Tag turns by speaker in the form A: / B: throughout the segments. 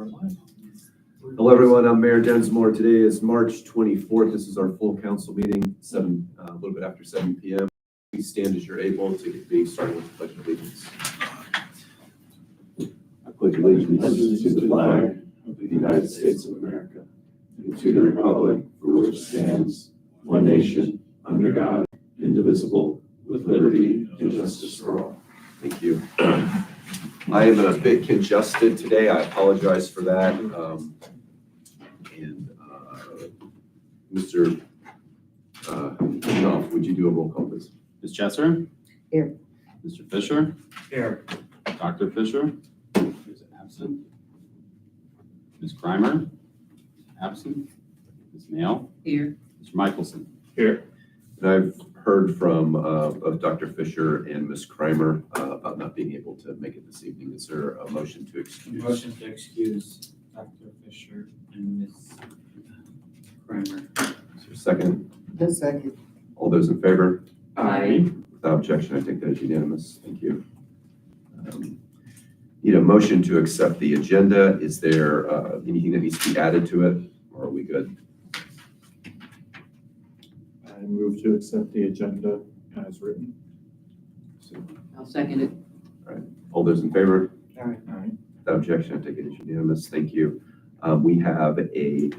A: Hello, everyone. I'm Mayor Densmore. Today is March 24th. This is our full council meeting, a little bit after 7 p.m. Please stand as you're able to get the started with the Pledge of Allegiance. I pledge allegiance to the flag of the United States of America and to the republic for which it stands, one nation, under God, indivisible, with liberty and justice for all. Thank you. I am a bit congested today. I apologize for that. Mr. Knopf, would you do a roll call, please?
B: Ms. Chesser?
C: Here.
B: Mr. Fisher?
D: Here.
B: Dr. Fisher? Is absent. Ms. Crimer? Absent. Ms. Nail?
C: Here.
B: Mr. Michelson?
D: Here.
A: And I've heard from both Dr. Fisher and Ms. Crimer about not being able to make it this evening. Is there a motion to excuse?
D: Motion to excuse Dr. Fisher and Ms. Kramer.
A: Is there a second?
C: The second.
A: All those in favor?
C: Aye.
A: Without objection, I think that is unanimous. Thank you. Need a motion to accept the agenda. Is there anything that needs to be added to it, or are we good?
E: I move to accept the agenda as written.
C: I'll second it.
A: All those in favor?
E: Aye.
A: Without objection, I take it as unanimous. Thank you. We have a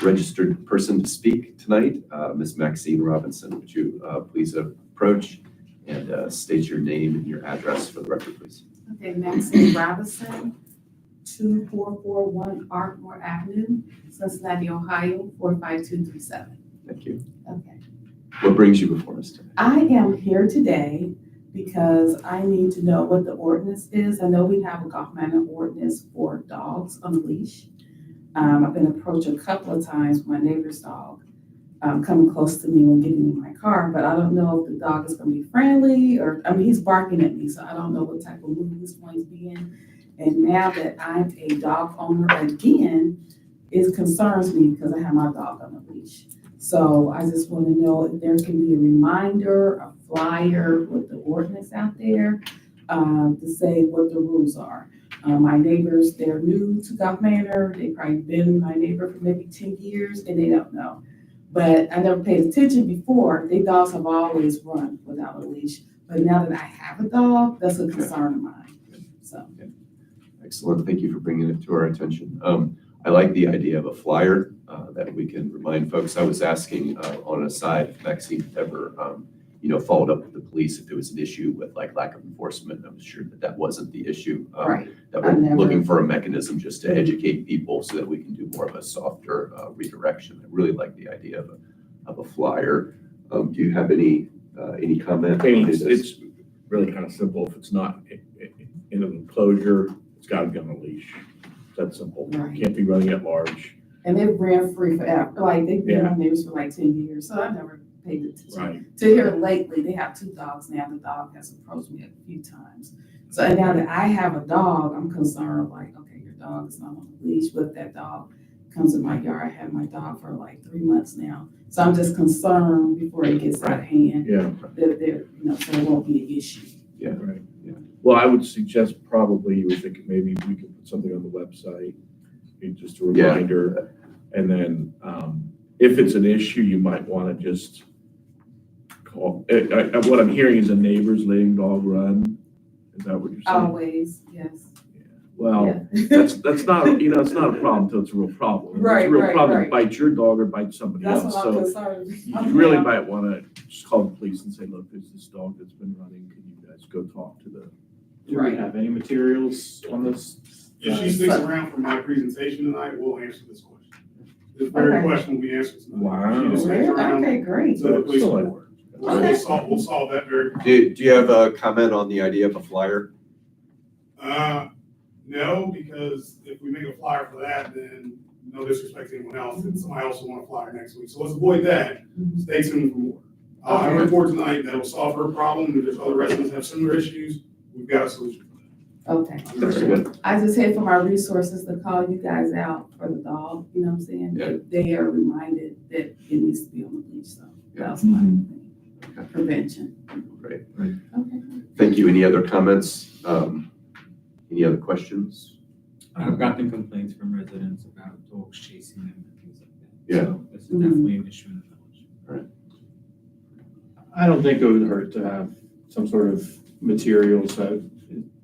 A: registered person to speak tonight, Ms. Maxine Robinson. Would you please approach and state your name and your address for the record, please?
F: Okay, Maxine Robinson, 2441 Ardmore Avenue, Cincinnati, Ohio, 45237.
A: Thank you.
F: Okay.
A: What brings you before us today?
F: I am here today because I need to know what the ordinance is. I know we have a Gulf Manor ordinance for dogs on a leash. I've been approached a couple of times with my neighbor's dog coming close to me when getting in my car, but I don't know if the dog is going to be friendly or, I mean, he's barking at me, so I don't know what type of mood he's going to be in. And now that I'm a dog owner again, it concerns me because I have my dog on a leash. So I just want to know if there can be a reminder, a flyer with the ordinance out there to say what the rules are. My neighbors, they're new to Gulf Manor. They've probably been my neighbor for maybe 10 years and they don't know. But I never paid attention before. Their dogs have always run without a leash. But now that I have a dog, that's a concern of mine. So.
A: Excellent. Thank you for bringing it to our attention. I like the idea of a flyer that we can remind folks. I was asking on a side if Maxine ever, followed up with the police if there was an issue with like lack of enforcement. I was sure that that wasn't the issue.
F: Right.
A: That we're looking for a mechanism just to educate people so that we can do more of a softer redirection. I really like the idea of a flyer. Do you have any comment?
E: It's really kind of simple. If it's not in an enclosure, it's got to be on a leash. It's that simple.
F: Right.
E: Can't be running at large.
F: And they've ran free forever. Like they've been
E: Yeah.
F: my neighbors for like 10 years. So I never paid attention.
E: Right.
F: To here lately, they have 2 dogs now. The dog has approached me a few times. So and now that I have a dog, I'm concerned like, okay, your dog is not on a leash, but that dog comes in my yard. I have my dog for like 3 months now. So I'm just concerned before it gets out of hand
E: Yeah.
F: that there, so it won't be an issue.
A: Yeah.
E: Right.
A: Yeah.
E: Well, I would suggest probably you would think maybe we could put something on the website, just a reminder. And then if it's an issue, you might want to just call. What I'm hearing is a neighbor's letting dog run. Is that what you're saying?
F: Always, yes.
E: Well,
F: Yeah.
E: that's not, it's not a problem until it's a real problem. If
F: Right,
E: it's a real
F: right,
E: problem,
F: right.
E: bite your dog or bite somebody
F: That's
E: else.
F: what I'm
E: So
F: concerned.
E: you really might want to just call the police and say, look, there's this dog that's been running. Can you guys go talk to the.
G: Do we have any materials on this?
H: If she sticks around for my presentation tonight, we'll answer this question. This very
F: Okay.
H: question will be answered tonight.
E: Wow.
H: She just sticks around
F: Okay, great.
H: to the police
E: Excellent.
H: report. We'll solve that very.
A: Do you have a comment on the idea of a flyer?
H: No, because if we make a flyer for that, then no disrespect to anyone else, and somebody else will want a flyer next week. So let's avoid that. Stay tuned for more. I have a report tonight that will solve her problem. If there's other residents that have similar issues, we've got a solution for that.
F: Okay.
A: Very good.
F: I just had for my resources to call you guys out for the dog, you know what I'm saying?
A: Yeah.
F: They are reminded that it needs to be on the leash, so
A: Yeah.
F: that's my thing.
A: Okay.
F: Prevention.
A: Great.
F: Okay.
A: Thank you. Any other comments? Any other questions?
D: I've gotten complaints from residents about dogs chasing them and things like that.
A: Yeah.
D: So this is definitely an issue in the village.
G: I don't think it would hurt to have some sort of materials that,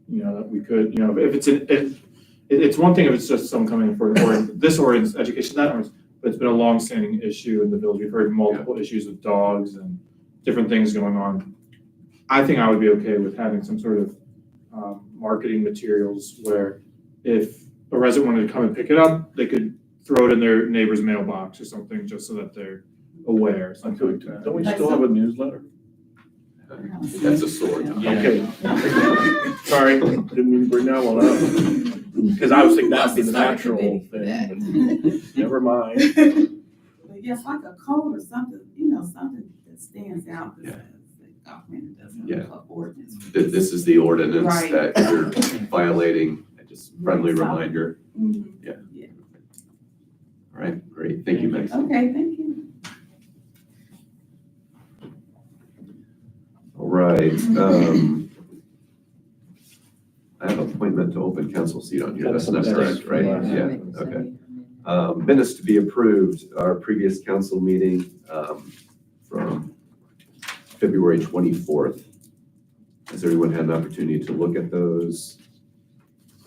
G: that we could, if it's one thing if it's just someone coming for this ordinance, education, that ordinance, but it's been a long-standing issue in the village. We've heard multiple issues with dogs and different things going on. I think I would be okay with having some sort of marketing materials where if a resident wanted to come and pick it up, they could throw it in their neighbor's mailbox or something, just so that they're aware, something like that.
E: Don't we still have a newsletter?
A: That's a sword.
D: Yeah.
E: Okay. Sorry, didn't mean to bring that one up. Because I was thinking that'd be the natural thing, but never mind.
F: But yes, like a code or something, something that stands out that
A: Yeah.
F: says that government doesn't
A: Yeah.
F: have an ordinance.
A: This is the ordinance
F: Right.
A: that you're violating, just friendly
F: Right.
A: reminder.
F: Mhm.
A: Yeah.
F: Yeah.
A: All right, great, thank you, Max.
F: Okay, thank you.
A: All right, I have appointment to open council seat on here, that's not correct, right? Yeah, okay. Minutes to be approved, our previous council meeting from February 24th. Has everyone had an opportunity to look at those?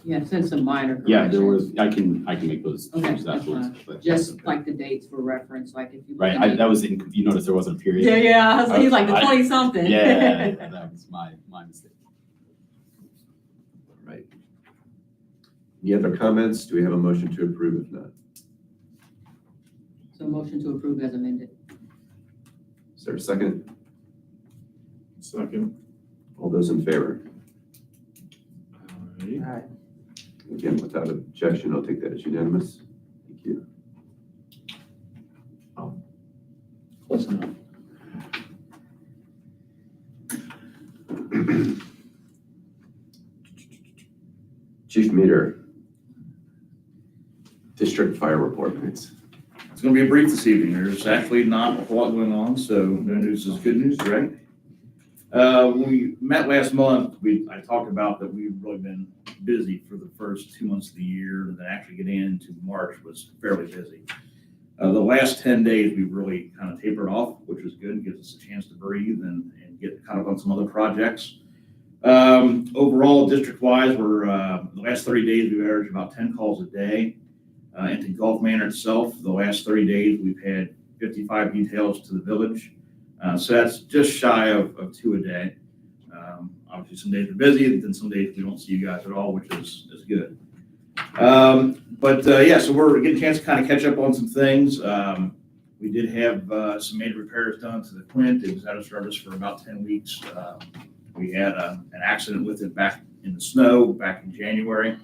C: Yeah, since some minor
B: Yeah, there
C: corrections.
B: was, I can make those
C: Okay,
B: changes
C: that's
B: afterwards.
C: fine.
B: but-
C: Just like the dates for reference, like if you.
B: Right, that was in, you noticed there wasn't a period?
C: Yeah, he's like the
B: I-
C: 20-something.
B: Yeah, that was my mistake.
A: All right. Any other comments? Do we have a motion to approve? If not,
C: So motion to approve as amended.
A: is there a second?
E: Second.
A: All those in favor?
E: All right.
A: Again, without objection, I'll take that as unanimous. Thank you.
G: Close enough.
A: Chief Meter, District Fire Report, please.
I: It's going to be brief this evening. There's actually not a whole lot going on, so no news is good news, right? When we met last month, I talked about that we've really been busy for the first 2 months of the year, and then actually getting into March was fairly busy. The last 10 days, we've really kind of tapered off, which was good, gives us a chance to breathe and get kind of on some other projects. Overall, district-wise, we're the last 30 days, we've averaged about 10 calls a day. Into Gulf Manor itself, the last 30 days, we've had 55 details to the village. So that's just shy of 2 a day. Obviously, some days are busy, then some days we don't see you guys at all, which is good. Yeah, so we're getting a chance to kind of catch up on some things. We did have some major repairs done to the Quint. It was out of service for about 10 weeks. We had an accident with it back in the snow back in January.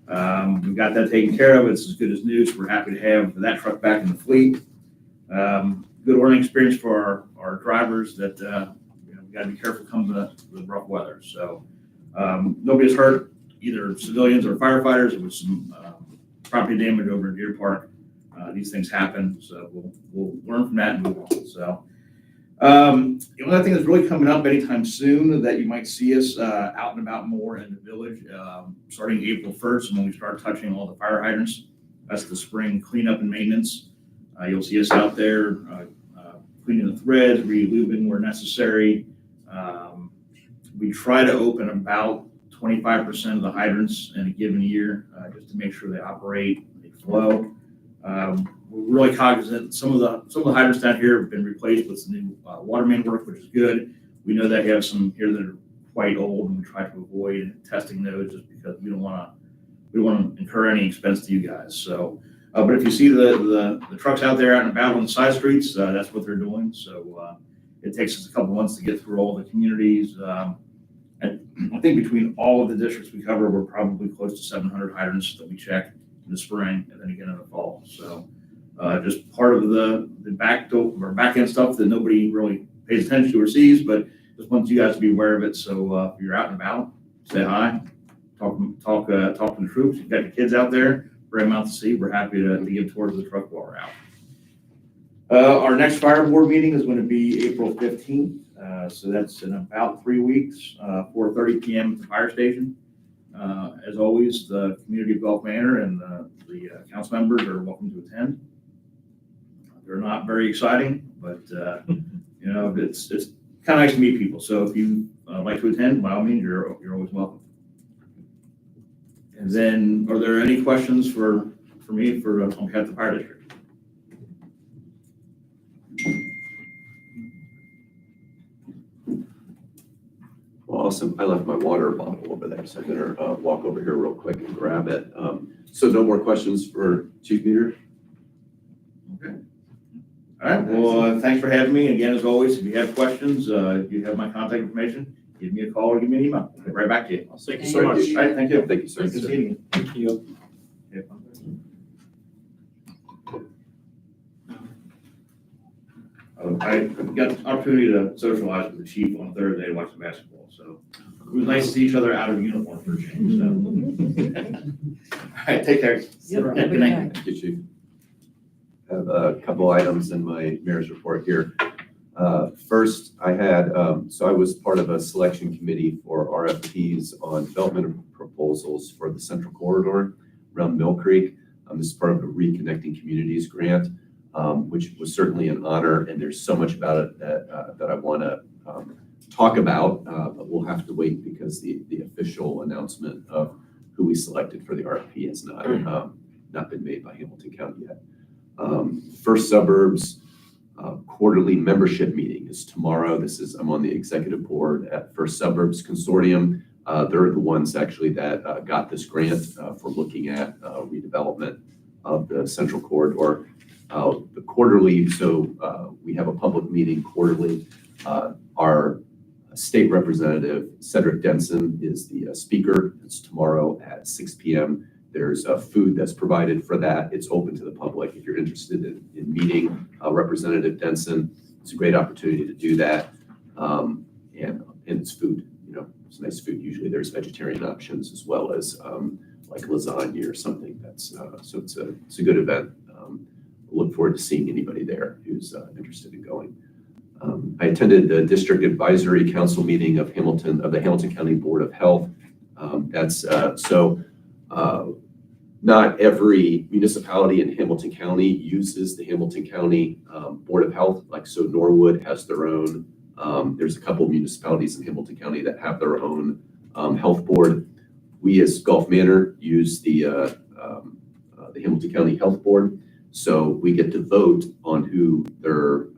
I: We've got that taken care of. It's as good as news. We're happy to have that truck back in the fleet. Good learning experience for our drivers that we got to be careful come the rough weather. So nobody's hurt, either civilians or firefighters. There was some property damage over in Deer Park. These things happen, so we'll learn from that and move on. So the only thing that's really coming up anytime soon that you might see us out and about more in the village, starting April 1st, when we start touching all the fire hydrants. That's the spring cleanup and maintenance. You'll see us out there cleaning the threads, re-lubing where necessary. We try to open about 25% of the hydrants in a given year, just to make sure they operate, they flow. We're really cognizant. Some of the hydrants down here have been replaced with some new water main work, which is good. We know that we have some here that are quite old, and we try to avoid testing those just because we don't want to incur any expense to you guys. So, but if you see the trucks out there out and about on the side streets, that's what they're doing. So it takes us a couple months to get through all the communities. And I think between all of the districts we cover, we're probably close to 700 hydrants that we check in the spring and then again in the fall. So just part of the back end stuff that nobody really pays attention to or sees, but just want you guys to be aware of it. So if you're out and about, say hi, talk to the troops. You've got your kids out there, bring them out to see. We're happy to give tours of the truck while we're out. Our next fire board meeting is going to be April 15th. So that's in about 3 weeks, 4:30 p.m. at the fire station. As always, the community of Gulf Manor and the council members are welcome to attend. They're not very exciting, but it's kind of nice to meet people. So if you like to attend, by all means, you're always welcome. And then, are there any questions for me on behalf of the fire district?
A: Well, awesome. I left my water bottle over there, so I'm gonna walk over here real quick and grab it. So no more questions for Chief Meter?
I: Okay. All right, well, thanks for having me. Again, as always, if you have questions, you have my contact information, give me a call or give me an email. I'll get right back to you.
G: Thank you so much.
I: All right, thank you.
A: Thank you, sir.
I: Good seeing you.
G: Thank you.
I: I got the opportunity to socialize with the chief on Thursday to watch the basketball, so it was nice to see each other out of uniform for a change, so. All right, take care.
C: Yep,
I: Good night.
A: Thank you, Chief. I have a couple items in my mayor's report here. First, I had, so I was part of a selection committee for RFPs on development proposals for the Central Corridor around Mill Creek. This is part of a Reconnecting Communities grant, which was certainly an honor, and there's so much about it that I want to talk about, but we'll have to wait because the official announcement of who we selected for the RFP has not been made by Hamilton County yet. First Suburbs quarterly membership meeting is tomorrow. I'm on the executive board at First Suburbs Consortium. They're the ones actually that got this grant for looking at redevelopment of the Central Corridor. The quarterly, so we have a public meeting quarterly. Our state representative, Cedric Denson, is the speaker. It's tomorrow at 6 p.m. There's food that's provided for that. It's open to the public. If you're interested in meeting Representative Denson, it's a great opportunity to do that. And it's food, it's nice food. Usually there's vegetarian options as well as like lasagna or something. So it's a good event. Look forward to seeing anybody there who's interested in going. I attended the District Advisory Council meeting of the Hamilton County Board of Health. Not every municipality in Hamilton County uses the Hamilton County Board of Health. So Norwood has their own. There's a couple of municipalities in Hamilton County that have their own health board. We as Gulf Manor use the Hamilton County Health Board. So we get to vote on who their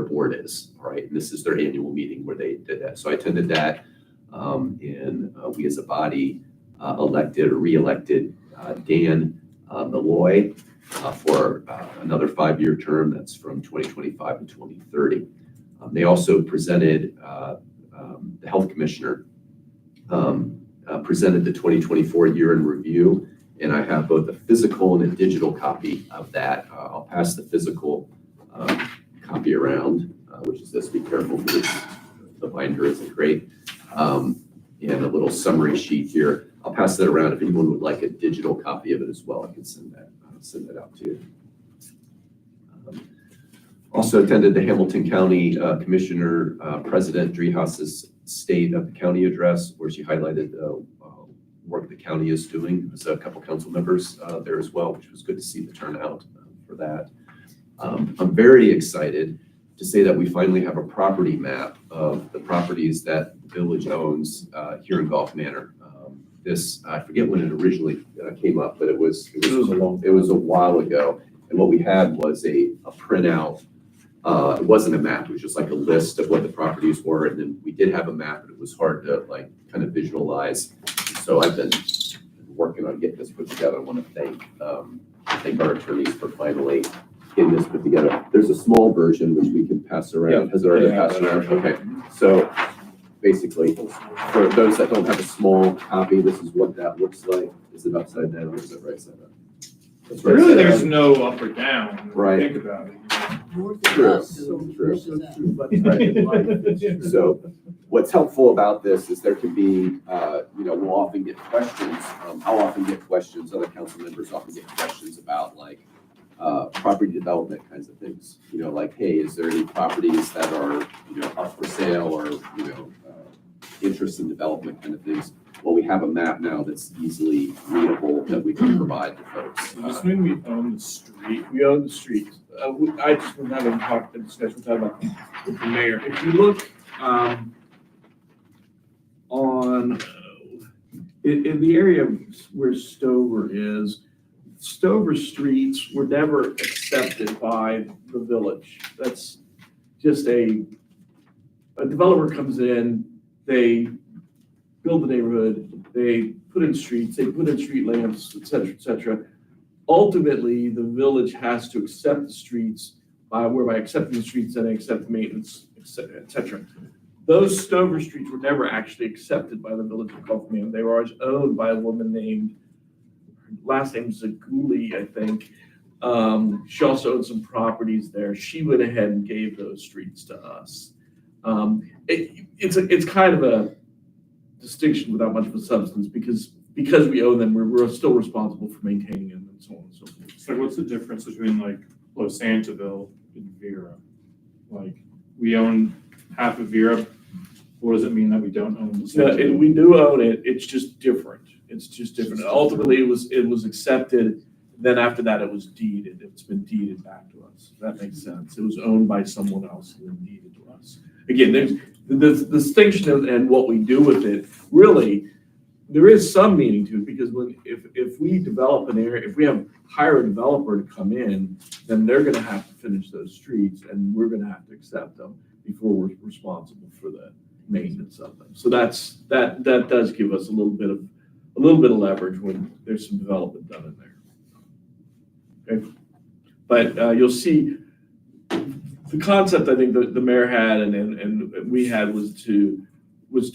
A: board is, all right? And this is their annual meeting where they did that. So I attended that, and we as a body elected or re-elected Dan Malloy for another 5-year term. That's from 2025 to 2030. They also presented, the health commissioner presented the 2024 year in review. And I have both a physical and a digital copy of that. I'll pass the physical copy around, which is this. Be careful because the binder isn't great. And a little summary sheet here. I'll pass that around. If anyone would like a digital copy of it as well, I can send that out to you. Also attended the Hamilton County Commissioner President Driehaus's State of the County address, where she highlighted the work the county is doing. There was a couple council members there as well, which was good to see the turnout for that. I'm very excited to say that we finally have a property map of the properties that the village owns here in Gulf Manor. I forget when it originally came up, but it was a while ago. And what we had was a printout. It wasn't a map. It was just like a list of what the properties were. And then we did have a map, but it was hard to kind of visualize. So I've been working on getting this put together. I want to thank our attorneys for finally getting this put together. There's a small version which we can pass around. Has it already passed around? Okay. So basically, for those that don't have a small copy, this is what that looks like. Is it upside down or is it right side up? It's right
G: Really,
A: side
G: there's
A: up.
G: no up or down. When you
A: Right.
G: Think about it.
A: True.
G: True.
A: So what's helpful about this is there can be, we'll often get questions. I'll often get questions. Other council members often get questions about property development kinds of things. Hey, is there any properties that are, up for sale or, interest in development kind of things? Well, we have a map now that's easily readable that we can provide to folks.
E: Does this mean we own the street? We own the street. I just been having a discussion about with the mayor. If you look on in the area where Stover is, Stover streets were never accepted by the village. That's just a developer comes in, they build the neighborhood, they put in streets, they put in street lamps, et cetera, et cetera. Ultimately, the village has to accept the streets whereby accepting the streets, then they accept the maintenance, et cetera. Those Stover streets were never actually accepted by the village of Kaufman. They were always owned by a woman named, her last name is Zaguli, I think. She also owned some properties there. She went ahead and gave those streets to us. It's kind of a distinction without much of a substance because we own them, we're still responsible for maintaining them and so on and so forth.
G: So what's the difference between like Los Santoville and Vera? Like, we own half of Vera. What does it mean that we don't own the
E: No,
G: Santoville?
E: we do own it. It's just different. It's just different. Ultimately, it was accepted. Then after that, it was deeded. It's been deeded back to us. That makes sense. It was owned by someone else and then deeded to us. Again, there's the distinction and what we do with it. Really, there is some meaning to it because if we develop an area, if we hire a developer to come in, then they're going to have to finish those streets, and we're going to have to accept them before we're responsible for the maintenance of them. So that does give us a little bit of leverage when there's some development done in there. Okay, but you'll see the concept I think the mayor had and we had was to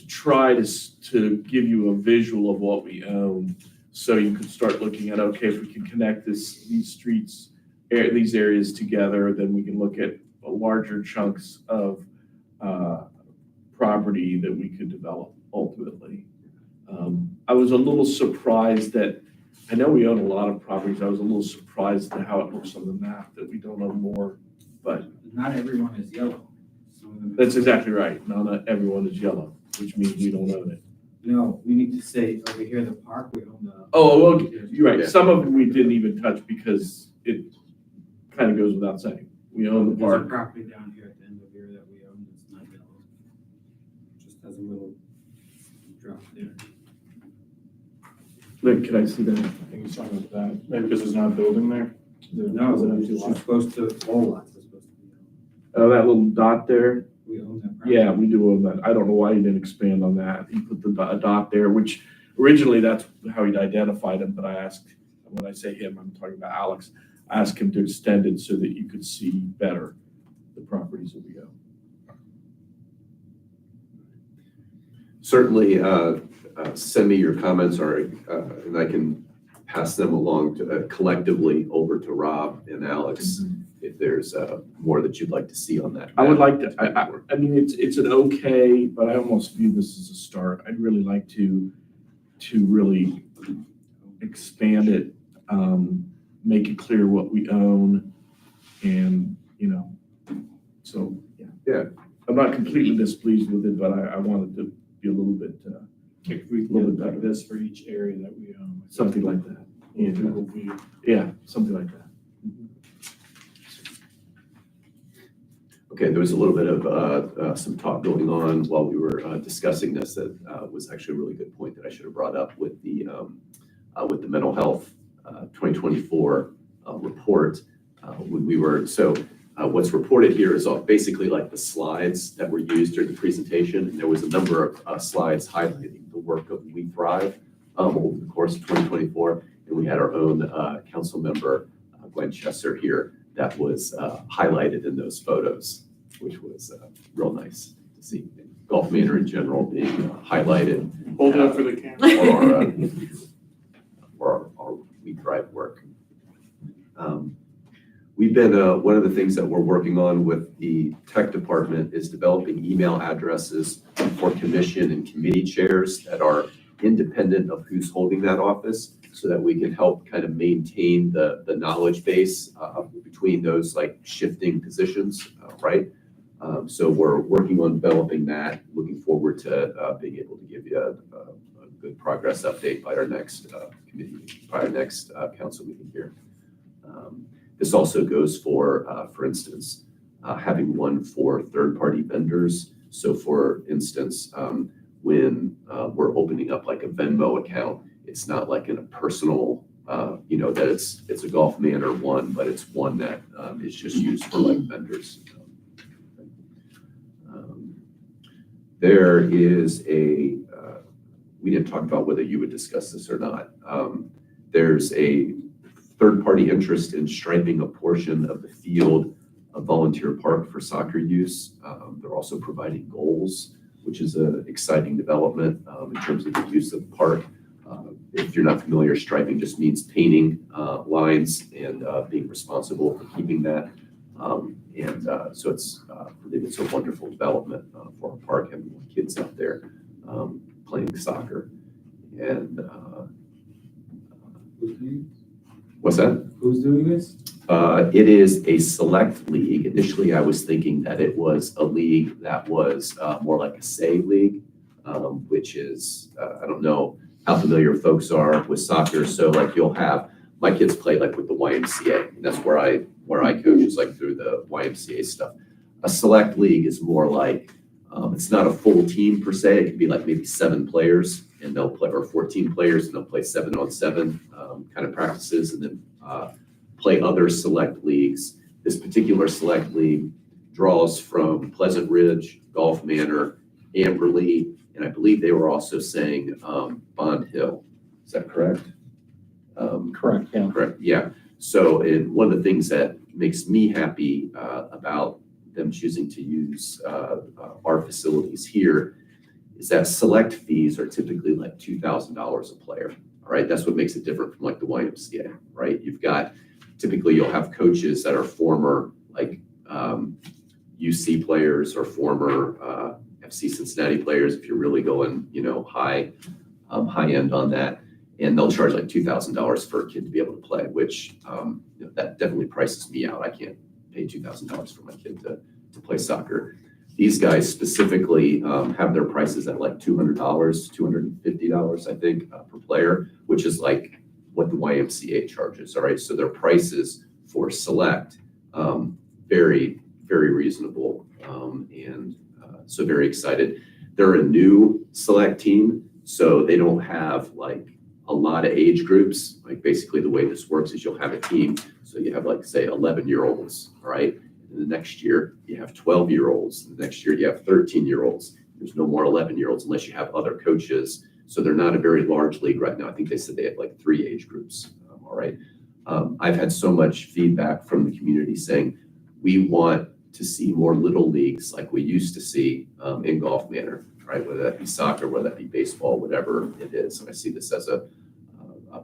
E: try to give you a visual of what we own, so you could start looking at, okay, if we can connect these streets, these areas together, then we can look at larger chunks of property that we could develop ultimately. I was a little surprised that, I know we own a lot of properties, I was a little surprised at how it looks on the map that we don't own more, but
D: Not everyone is yellow. Some of them.
E: that's exactly right. Not everyone is yellow, which means we don't own it.
D: No, we need to say over here, the park, we own the.
E: Oh, well, you're right.
A: Yeah.
E: Some of them we didn't even touch because it kind of goes without saying. We own the
D: There's a
E: park.
D: property down here at the end of here that we own that's not yellow. Just has a little drop there.
E: Look, can I see that?
G: I think he's talking about that. Maybe because there's not a building there.
D: No, it's supposed to, all lots are supposed to be yellow.
E: Oh, that little dot there?
D: We own that property.
E: Yeah, we do own that. I don't know why he didn't expand on that. He put the dot there, which originally that's how he'd identified him, but I asked, when I say him, I'm talking about Alex, I asked him to extend it so that you could see better the properties that we own.
A: Certainly, send me your comments and I can pass them along collectively over to Rob and Alex if there's more that you'd like to see on that.
E: I would like to, I mean, it's an okay, but I almost view this as a start. I'd really like to really expand it, make it clear what we own, and, so, yeah.
A: Yeah.
E: I'm not completely displeased with it, but I wanted to be a little bit,
G: If we
E: Little bit
G: get like
E: better.
G: this for each area that we own.
E: something like that.
G: Yeah, Google View.
E: Yeah, something like that.
A: Okay, there was a little bit of some talk going on while we were discussing this that was actually a really good point that I should have brought up with the mental health 2024 report. When we were, what's reported here is basically like the slides that were used during the presentation. And there was a number of slides highlighting the work of We Thrive over the course of 2024. And we had our own council member, Gwen Chesser here, that was highlighted in those photos, which was real nice to see. Gulf Manor in general being highlighted.
G: Hold it up for the camera.
A: For our We Thrive work. We've been, one of the things that we're working on with the tech department is developing email addresses for commission and committee chairs that are independent of who's holding that office, so that we can help kind of maintain the knowledge base between those like shifting positions, right? So we're working on developing that, looking forward to being able to give you a good progress update by our next by our next council meeting here. This also goes for instance, having one for third-party vendors. So for instance, when we're opening up like a Venmo account, it's not like in a personal, that it's a Golf Manor one, but it's one that is just used for like vendors. There is we didn't talk about whether you would discuss this or not. There's a third-party interest in striping a portion of the field of Volunteer Park for soccer use. They're also providing goals, which is an exciting development in terms of the use of the park. If you're not familiar, striping just means painting lines and being responsible for keeping that. So it's a wonderful development for our park, having more kids out there playing soccer. And what's that?
D: Who's doing this?
A: It is a select league. Initially, I was thinking that it was a league that was more like a say league, which is, I don't know how familiar folks are with soccer. So like you'll have, my kids play like with the YMCA, and that's where I coach, is like through the YMCA stuff. A select league is more like, it's not a full team per se. It can be like maybe 7 players and they'll play, or 14 players and they'll play 7-on-7 kind of practices, and then play other select leagues. This particular select league draws from Pleasant Ridge, Golf Manor, Amberley, and I believe they were also saying Bond Hill. Is that correct?
G: Correct, yeah.
A: Correct, yeah. So, and one of the things that makes me happy about them choosing to use our facilities here is that select fees are typically like $2,000 a player. All right, that's what makes it different from like the YMCA, right? Typically you'll have coaches that are former like UC players or former FC Cincinnati players, if you're really going, high end on that. And they'll charge like $2,000 for a kid to be able to play, which that definitely prices me out. I can't pay $2,000 for my kid to play soccer. These guys specifically have their prices at like $200, $250, I think, per player, which is like what the YMCA charges. All right, so their prices for select very, very reasonable, and so very excited. They're a new select team, so they don't have like a lot of age groups. Like basically the way this works is you'll have a team. So you have like say 11-year-olds, all right? And the next year you have 12-year-olds. The next year you have 13-year-olds. There's no more 11-year-olds unless you have other coaches. So they're not a very large league right now. I think they said they had like 3 age groups, all right? I've had so much feedback from the community saying, we want to see more little leagues like we used to see in Golf Manor, right? Whether that be soccer, whether that be baseball, whatever it is. And I see this as a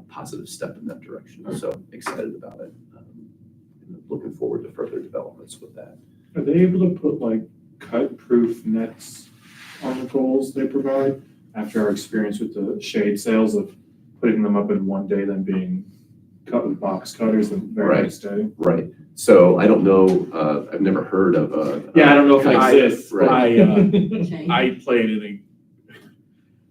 A: positive step in that direction. So excited about it. Looking forward to further developments with that.
G: Are they able to put like cut-proof nets on the goals they provide after our experience with the shade sales of putting them up in one day, then being cut with box cutters the very next day?
A: Right. So I don't know, I've never heard of a.
G: Yeah, I don't know if it
A: I-
G: exists.
A: right.
E: I played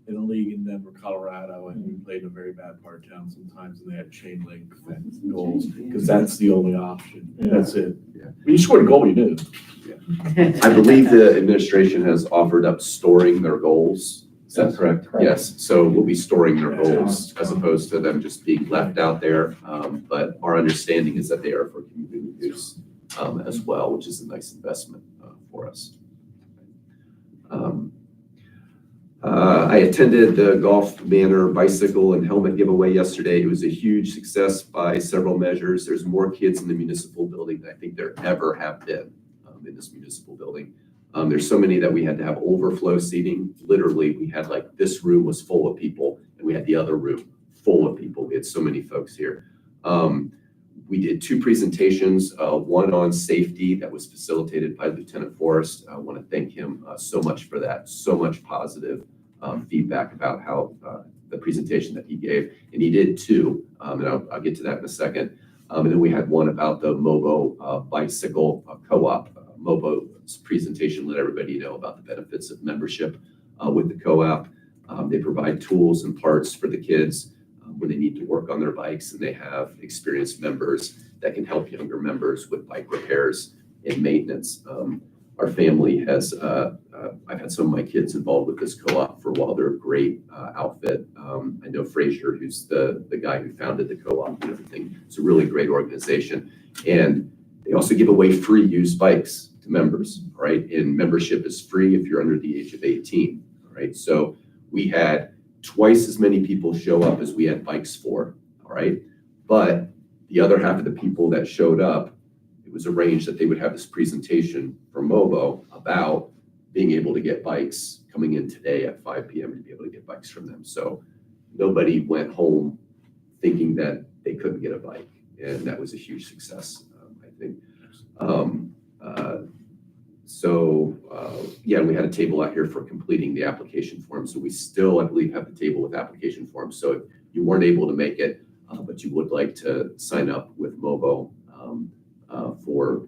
E: in a league in Denver, Colorado, and we played in a very bad part of town sometimes, and they had chain link fence goals, because that's the only option. That's it.
A: Yeah.
E: When you scored a goal, you did.
A: I believe the administration has offered up storing their goals. Is that correct?
G: Correct.
A: Yes. So we'll be storing their goals as opposed to them just being left out there. But our understanding is that they are for community use as well, which is a nice investment for us. I attended the Golf Manor bicycle and helmet giveaway yesterday. It was a huge success by several measures. There's more kids in the municipal building than I think there ever have been in this municipal building. There's so many that we had to have overflow seating. Literally, we had like this room was full of people, and we had the other room full of people. We had so many folks here. We did 2 presentations, one on safety that was facilitated by Lieutenant Forrest. I want to thank him so much for that. So much positive feedback about how the presentation that he gave. And he did 2, and I'll get to that in a second. And then we had one about the Mobo bicycle co-op. Mobo's presentation let everybody know about the benefits of membership with the co-op. They provide tools and parts for the kids when they need to work on their bikes, and they have experienced members that can help younger members with bike repairs and maintenance. Our family has, I've had some of my kids involved with this co-op for a while. They're a great outfit. I know Frazier, who's the guy who founded the co-op and everything. It's a really great organization. And they also give away free used bikes to members, right? And membership is free if you're under the age of 18, right? So we had twice as many people show up as we had bikes for, all right? But the other half of the people that showed up, it was arranged that they would have this presentation from MOBO about being able to get bikes coming in today at 5 p.m. to be able to get bikes from them. So nobody went home thinking that they couldn't get a bike. And that was a huge success, I think. Yeah, we had a table out here for completing the application form. So we still, I believe, have the table with application forms. So if you weren't able to make it, but you would like to sign up with MOBO for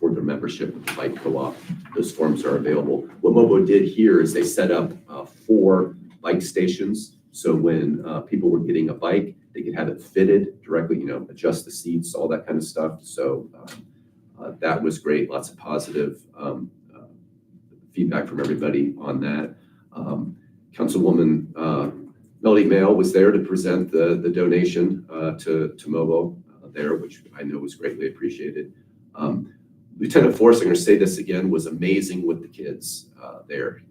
A: their membership with the bike co-op, those forms are available. What MOBO did here is they set up 4 bike stations. So when people were getting a bike, they could have it fitted directly, adjust the seats, all that kind of stuff. So that was great. Lots of positive feedback from everybody on that. Councilwoman Melody Mail was there to present the donation to MOBO there, which I know was greatly appreciated. Lieutenant Forrest, I'm going to say this again, was amazing with the kids there.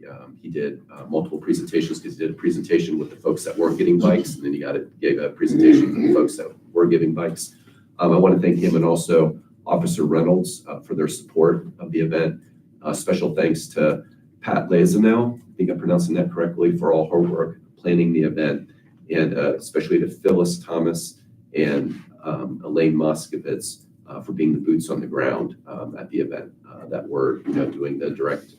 A: He did multiple presentations because he did a presentation with the folks that weren't getting bikes, and then he gave a presentation for the folks that were getting bikes. I want to thank him and also Officer Reynolds for their support of the event. Special thanks to Pat Lazanel, I think I'm pronouncing that correctly, for all her work planning the event, and especially to Phyllis Thomas and Elaine Moskovitz for being the boots on the ground at the event that were doing the direct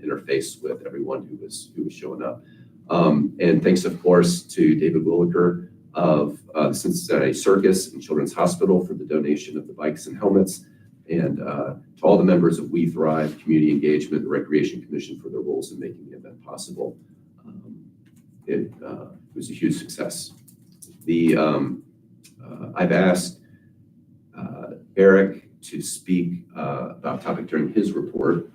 A: interface with everyone who was showing up. And thanks, of course, to David Williker of the Cincinnati Circus and Children's Hospital for the donation of the bikes and helmets, and to all the members of We Thrive, Community Engagement, and Recreation Commission for their roles in making the event possible. It was a huge success. I've asked Eric to speak about a topic during his report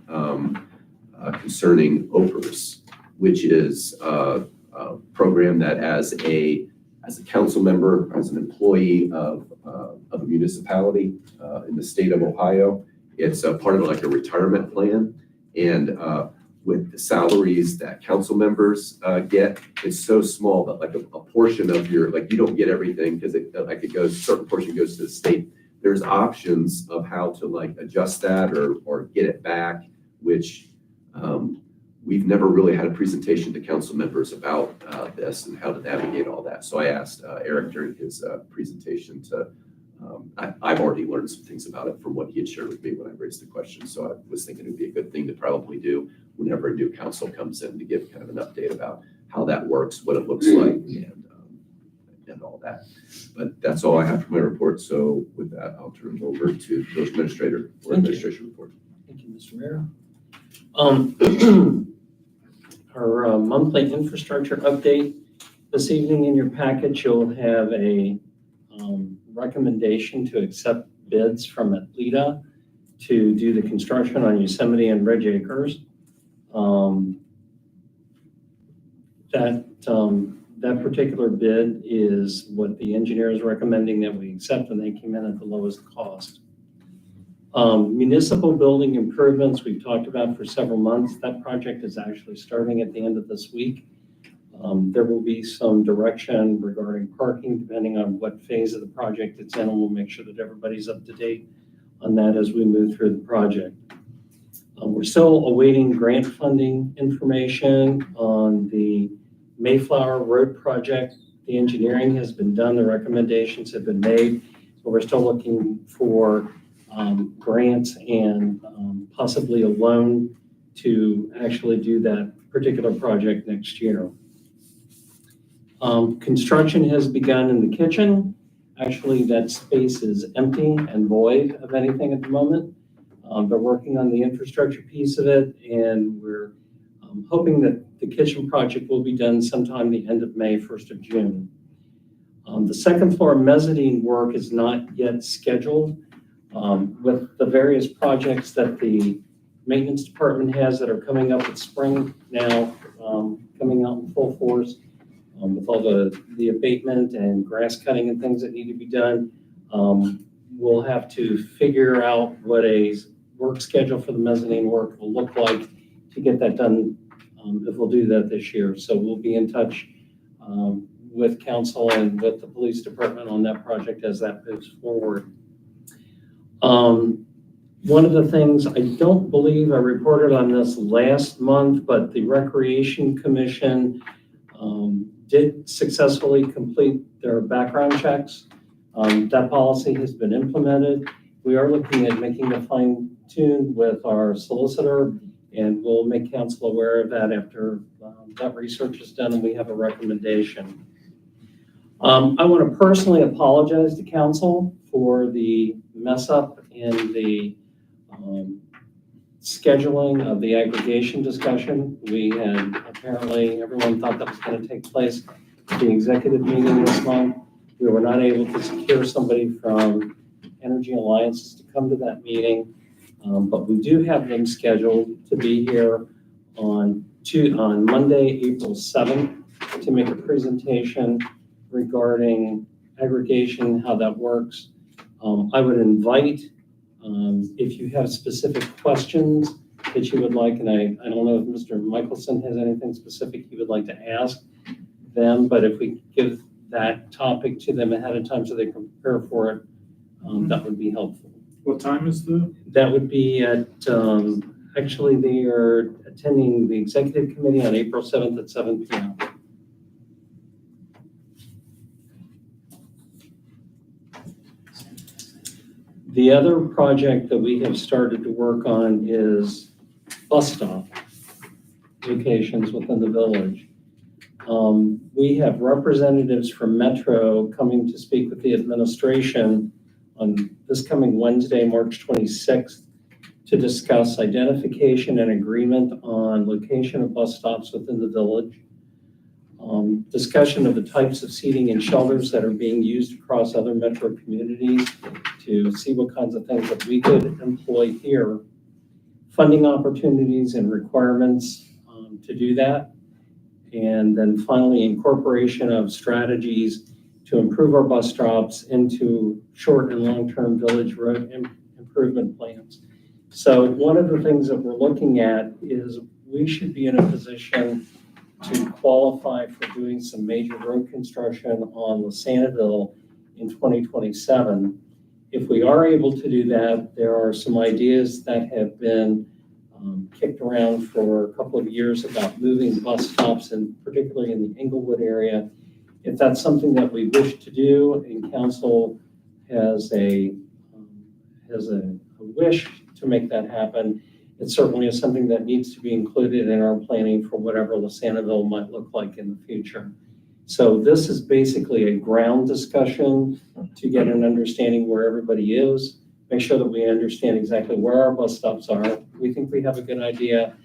A: concerning OPERS, which is a program that as a council member, as an employee of a municipality in the state of Ohio, it's a part of like a retirement plan. And with the salaries that council members get, it's so small, but like a portion of your, like you don't get everything because it goes, a certain portion goes to the state. There's options of how to like adjust that or get it back, which we've never really had a presentation to council members about this and how to navigate all that. So I asked Eric during his presentation to, I've already learned some things about it from what he had shared with me when I raised the question. So I was thinking it'd be a good thing to probably do whenever a new council comes in, to give kind of an update about how that works, what it looks like, and all that. But that's all I have for my report. So with that, I'll turn it over to Village Administrator for administration report.
J: Thank you, Mr. Mayor. Our monthly infrastructure update. This evening in your package, you'll have a recommendation to accept bids from Atleta to do the construction on Yosemite and Ridge Acres. That particular bid is what the engineer is recommending that we accept, and they came in at the lowest cost. Municipal building improvements we've talked about for several months. That project is actually starting at the end of this week. There will be some direction regarding parking depending on what phase of the project it's in, and we'll make sure that everybody's up to date on that as we move through the project. We're still awaiting grant funding information on the Mayflower Road project. The engineering has been done, the recommendations have been made, but we're still looking for grants and possibly a loan to actually do that particular project next year. Construction has begun in the kitchen. Actually, that space is empty and void of anything at the moment. They're working on the infrastructure piece of it, and we're I'm hoping that the kitchen project will be done sometime the end of May, 1st of June. The second floor mezzanine work is not yet scheduled. With the various projects that the maintenance department has that are coming up with spring now, coming out in full force, with all the abatement and grass cutting and things that need to be done, we'll have to figure out what a work schedule for the mezzanine work will look like to get that done, if we'll do that this year. So we'll be in touch with council and with the police department on that project as that moves forward. One of the things, I don't believe I reported on this last month, but the Recreation Commission did successfully complete their background checks. That policy has been implemented. We are looking at making a fine tune with our solicitor, and we'll make council aware of that after that research is done and we have a recommendation. I want to personally apologize to council for the mess up in the scheduling of the aggregation discussion. We had, apparently, everyone thought that was going to take place at the executive meeting this month. We were not able to secure somebody from Energy Alliances to come to that meeting, but we do have them scheduled to be here on Monday, April 7th, to make a presentation regarding aggregation, how that works. I would invite, if you have specific questions that you would like, and I don't know if Mr. Michelson has anything specific he would like to ask them, but if we give that topic to them ahead of time so they can prepare for it, that would be helpful.
G: What time is
J: That would be at, actually they are attending the executive committee on April 7th at 7 p.m. The other project that we have started to work on is bus stop locations within the village. We have representatives from Metro coming to speak with the administration on this coming Wednesday, March 26th, to discuss identification and agreement on location of bus stops within the village. Discussion of the types of seating and shelters that are being used across other Metro communities to see what kinds of things that we could employ here. Funding opportunities and requirements to do that. And then finally, incorporation of strategies to improve our bus stops into short and long-term village road improvement plans. So one of the things that we're looking at is we should be in a position to qualify for doing some major road construction on Lasanaville in 2027. If we are able to do that, there are some ideas that have been kicked around for a couple of years about moving bus stops, and particularly in the Englewood area. If that's something that we wish to do and council has a wish to make that happen, it certainly is something that needs to be included in our planning for whatever Lasanaville might look like in the future. So this is basically a ground discussion to get an understanding where everybody is, make sure that we understand exactly where our bus stops are. We think we have a good idea,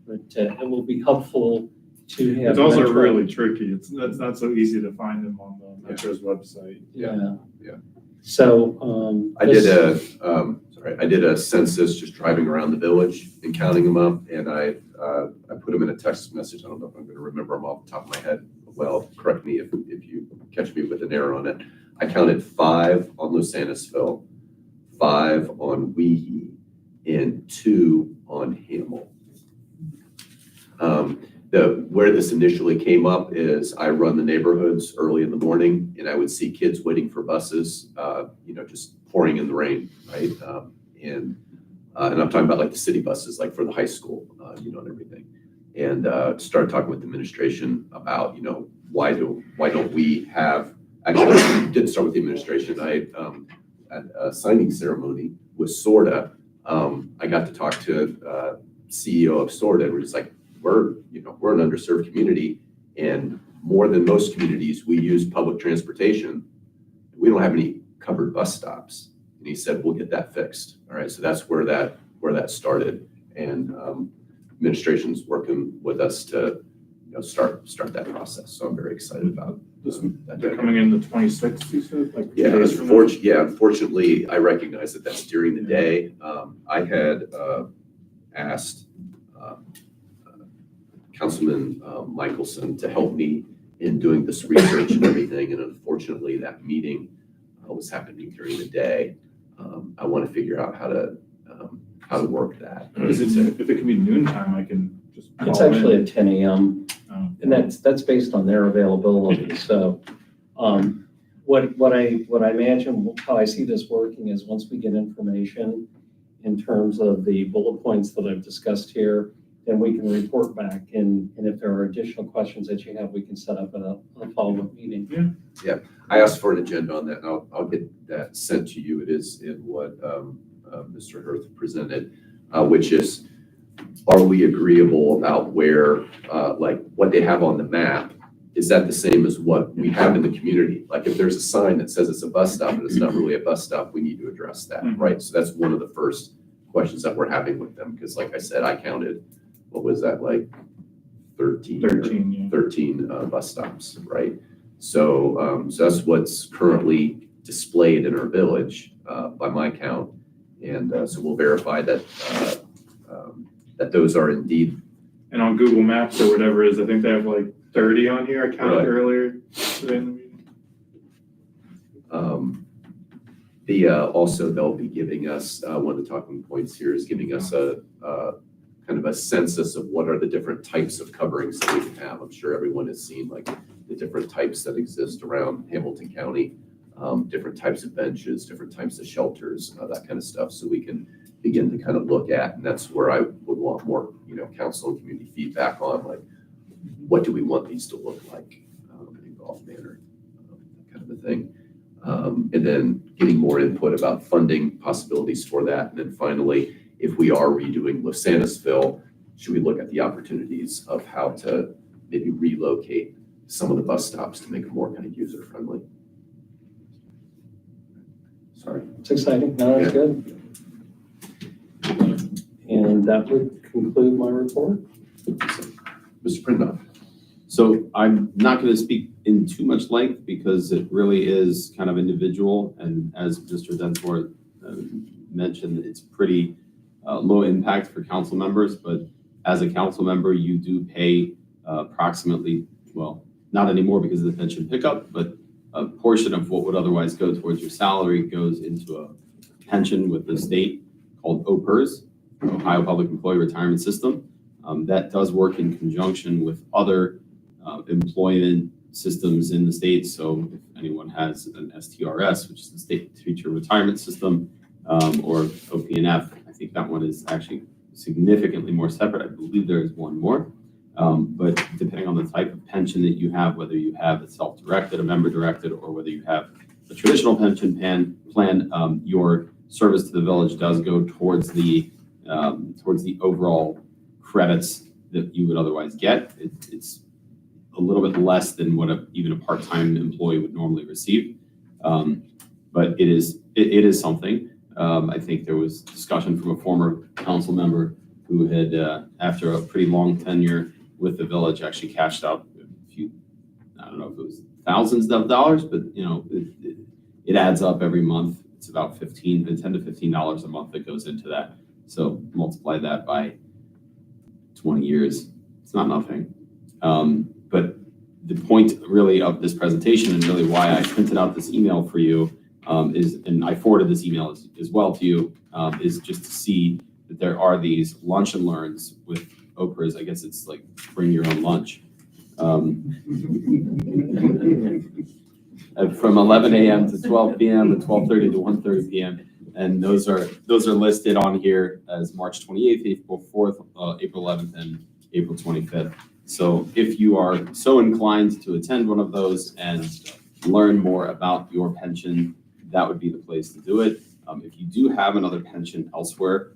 J: but it will be helpful to have.
G: It's also
J: Metro.
G: really tricky. It's not so easy to find them on the Metro's website.
J: Yeah.
A: Yeah.
J: So,
A: I did a census just driving around the village and counting them up, and I put them in a text message. I don't know if I'm going to remember them off the top of my head. Well, correct me if you catch me with an error on it. I counted 5 on Lusanisville, 5 on Weehee, and 2 on Hamel. Where this initially came up is I run the neighborhoods early in the morning, and I would see kids waiting for buses, just pouring in the rain, right? And I'm talking about like the city buses, like for the high school, and everything. And started talking with the administration about, why don't we have, actually, we did start with the administration. At a signing ceremony with SORTA, I got to talk to CEO of SORTA, and we're just like, we're an underserved community, and more than most communities, we use public transportation. We don't have any covered bus stops. And he said, we'll get that fixed. All right, so that's where that started. And administration's working with us to, start that process. So I'm very excited about this.
G: They're coming in the 26th, you said? Like 2
A: Yeah,
G: days from now?
A: unfortunately, I recognize that that's during the day. I had asked Councilman Michelson to help me in doing this research and everything, and unfortunately, that meeting was happening during the day. I want to figure out how to work that.
G: If it can be noontime, I can just
J: It's
G: call in.
J: actually at 10 a.m.
G: Oh.
J: And that's based on their availability. So what I imagine, how I see this working is once we get information in terms of the bullet points that I've discussed here, then we can report back. And if there are additional questions that you have, we can set up a follow-up meeting.
A: I asked for an agenda on that, and I'll get that sent to you. It is in what Mr. Hirth presented, which is, are we agreeable about where, like what they have on the map? Is that the same as what we have in the community? Like if there's a sign that says it's a bus stop and it's not really a bus stop, we need to address that, right? So that's one of the first questions that we're having with them, because like I said, I counted, what was that, like 13 bus stops, right? So, so that's what's currently displayed in our village by my count. And so we'll verify that that those are indeed.
G: And on Google Maps or whatever it is, I think they have like 30 on here. I counted
A: Right.
G: earlier today in the meeting.
A: Also they'll be giving us, one of the talking points here is giving us a kind of a census of what are the different types of coverings that we can have. I'm sure everyone has seen like the different types that exist around Hamilton County, different types of benches, different types of shelters, that kind of stuff. So we can begin to kind of look at, and that's where I would want more, council and community feedback on, like, what do we want these to look like in Golf Manor, that kind of a thing. And then getting more input about funding possibilities for that. And then finally, if we are redoing Los Santasville, should we look at the opportunities of how to maybe relocate some of the bus stops to make them more kind of user friendly? Sorry.
J: It's exciting. No, that's good. And that would conclude my report.
A: Mr. Prindov.
B: So I'm not going to speak in too much length because it really is kind of individual. And as Mr. Densmore mentioned, it's pretty low impact for council members. But as a council member, you do pay approximately, well, not anymore because of the pension pickup, but a portion of what would otherwise go towards your salary goes into a pension with the state called OPERS, Ohio Public Employee Retirement System. That does work in conjunction with other employment systems in the state. So if anyone has an STRS, which is the State Teacher Retirement System, or OPNF, I think that one is actually significantly more separate. I believe there is one more. But depending on the type of pension that you have, whether you have a self-directed, a member-directed, or whether you have a traditional pension plan, your service to the village does go towards the overall credits that you would otherwise get. It's a little bit less than what even a part-time employee would normally receive, but it is something. I think there was discussion from a former council member who had, after a pretty long tenure with the village, actually cashed out a few, I don't know if it was thousands of dollars, but it adds up every month. It's about $10 to $15 a month that goes into that. So multiply that by 20 years. It's not nothing. But the point really of this presentation and really why I printed out this email for you is, and I forwarded this email as well to you, is just to see that there are these lunch and learns with OPERS. I guess it's like bring your own lunch. From 11 a.m. to 12 p.m. to 12:30 to 1:30 p.m. And those are listed on here as March 28th, April 4th, April 11th, and April 25th. So if you are so inclined to attend one of those and learn more about your pension, that would be the place to do it. If you do have another pension elsewhere,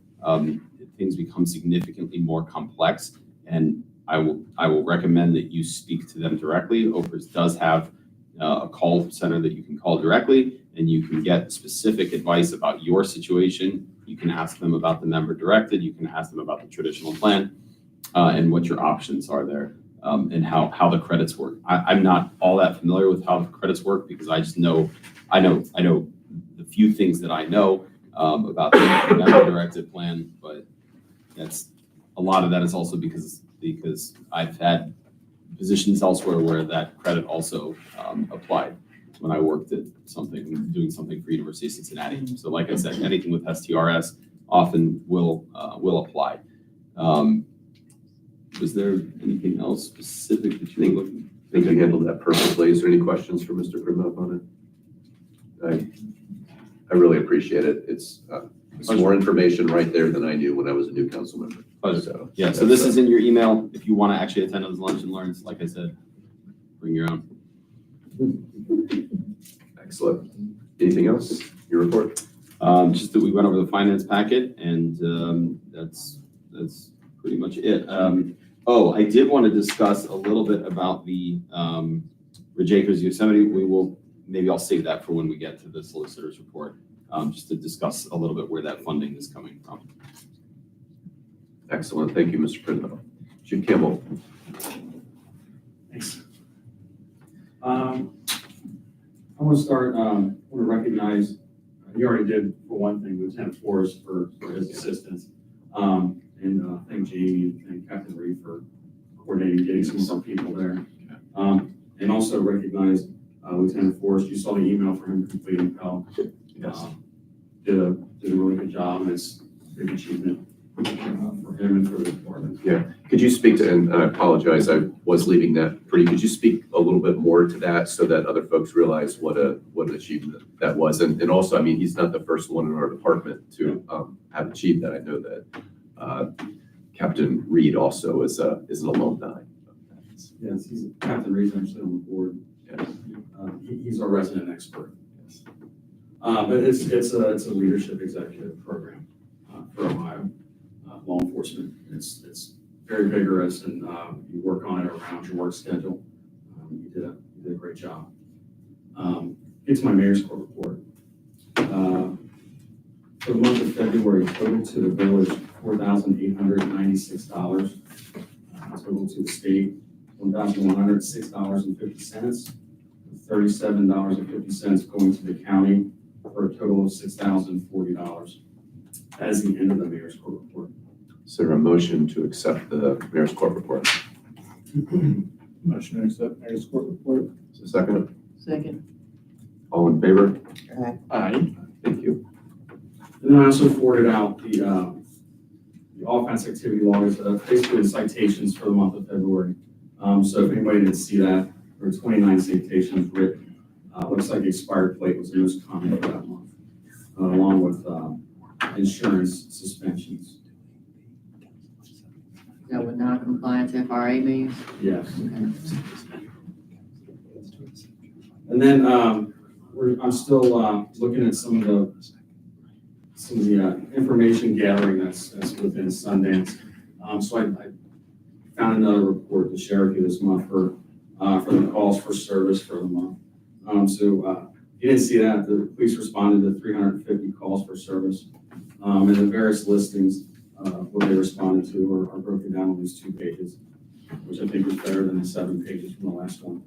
B: things become significantly more complex, and I will recommend that you speak to them directly. OPERS does have a call center that you can call directly, and you can get specific advice about your situation. You can ask them about the member directed. You can ask them about the traditional plan. and what your options are there, and how the credits work. I'm not all that familiar with how the credits work because I just know, I know the few things that I know about the Manor directive plan, but that's, a lot of that is also because I've had positions elsewhere where that credit also applied when I worked at doing something for University of Cincinnati. So like I said, anything with STRS often will apply. Was there anything else specific that you were looking?
A: I think you handled that perfectly. Is there any questions for Mr. Primov on it? I really appreciate it. It's more information right there than I knew when I was a new council member.
B: Pleasure.
A: So,
B: Yeah, so this is in your email. If you want to actually attend those lunch and learns, like I said, bring your own.
A: Excellent. Anything else? Your report?
B: Just that we went over the finance packet, and that's pretty much it. I did want to discuss a little bit about the Ridge Acres Yosemite. Maybe I'll save that for when we get to the solicitor's report, just to discuss a little bit where that funding is coming from.
A: Excellent. Thank you, Mr. Primov. Chief Campbell.
K: Thanks. I want to start, I want to recognize, you already did for one thing, Lieutenant Forrest for his assistance. And thank Jamie and Captain Reed for coordinating, getting some of our people there. And also recognize Lieutenant Forrest. You saw the email for him completing Pell.
A: Yes.
K: Did a really good job, and it's a big achievement for him and for the department.
A: Yeah. Could you speak to, and I apologize, I was leaving that for you. Could you speak a little bit more to that so that other folks realize what an achievement that was? And also, I mean, he's not the first one in our department to have achieved that. I know that Captain Reed also is an alumni.
K: Yes, Captain Reed's actually on the board.
A: Yes.
K: He's our resident expert. Yes. But it's a leadership executive program for Ohio law enforcement. It's very vigorous, and you work on it around your work schedule. You did a great job. It's my mayor's court report. For the month of February, total to the village $4,896. Total to the state $1,106.50. $37.50 going to the county for a total of $6,040. That is the end of the mayor's court report.
A: Is there a motion to accept the mayor's court report?
G: Motion to accept mayor's court report.
A: Is there a second?
C: Second.
A: All in favor?
G: Aye.
A: Thank you.
K: And then I also forwarded out the offense activity logs, basically the citations for the month of February. So if anybody didn't see that, there were 29 citations written. Looks like the expired plate was the most common for that month, along with insurance suspensions.
C: Is that what non-compliance FRA means?
K: Yes.
C: Okay.
K: And then I'm still looking at some of the information gathering that's within Sundance. So I found another report to share with you this month for the calls for service for the month. So you didn't see that. The police responded to 350 calls for service. And the various listings, what they responded to are broken down on these 2 pages, which I think is better than the 7 pages from the last one.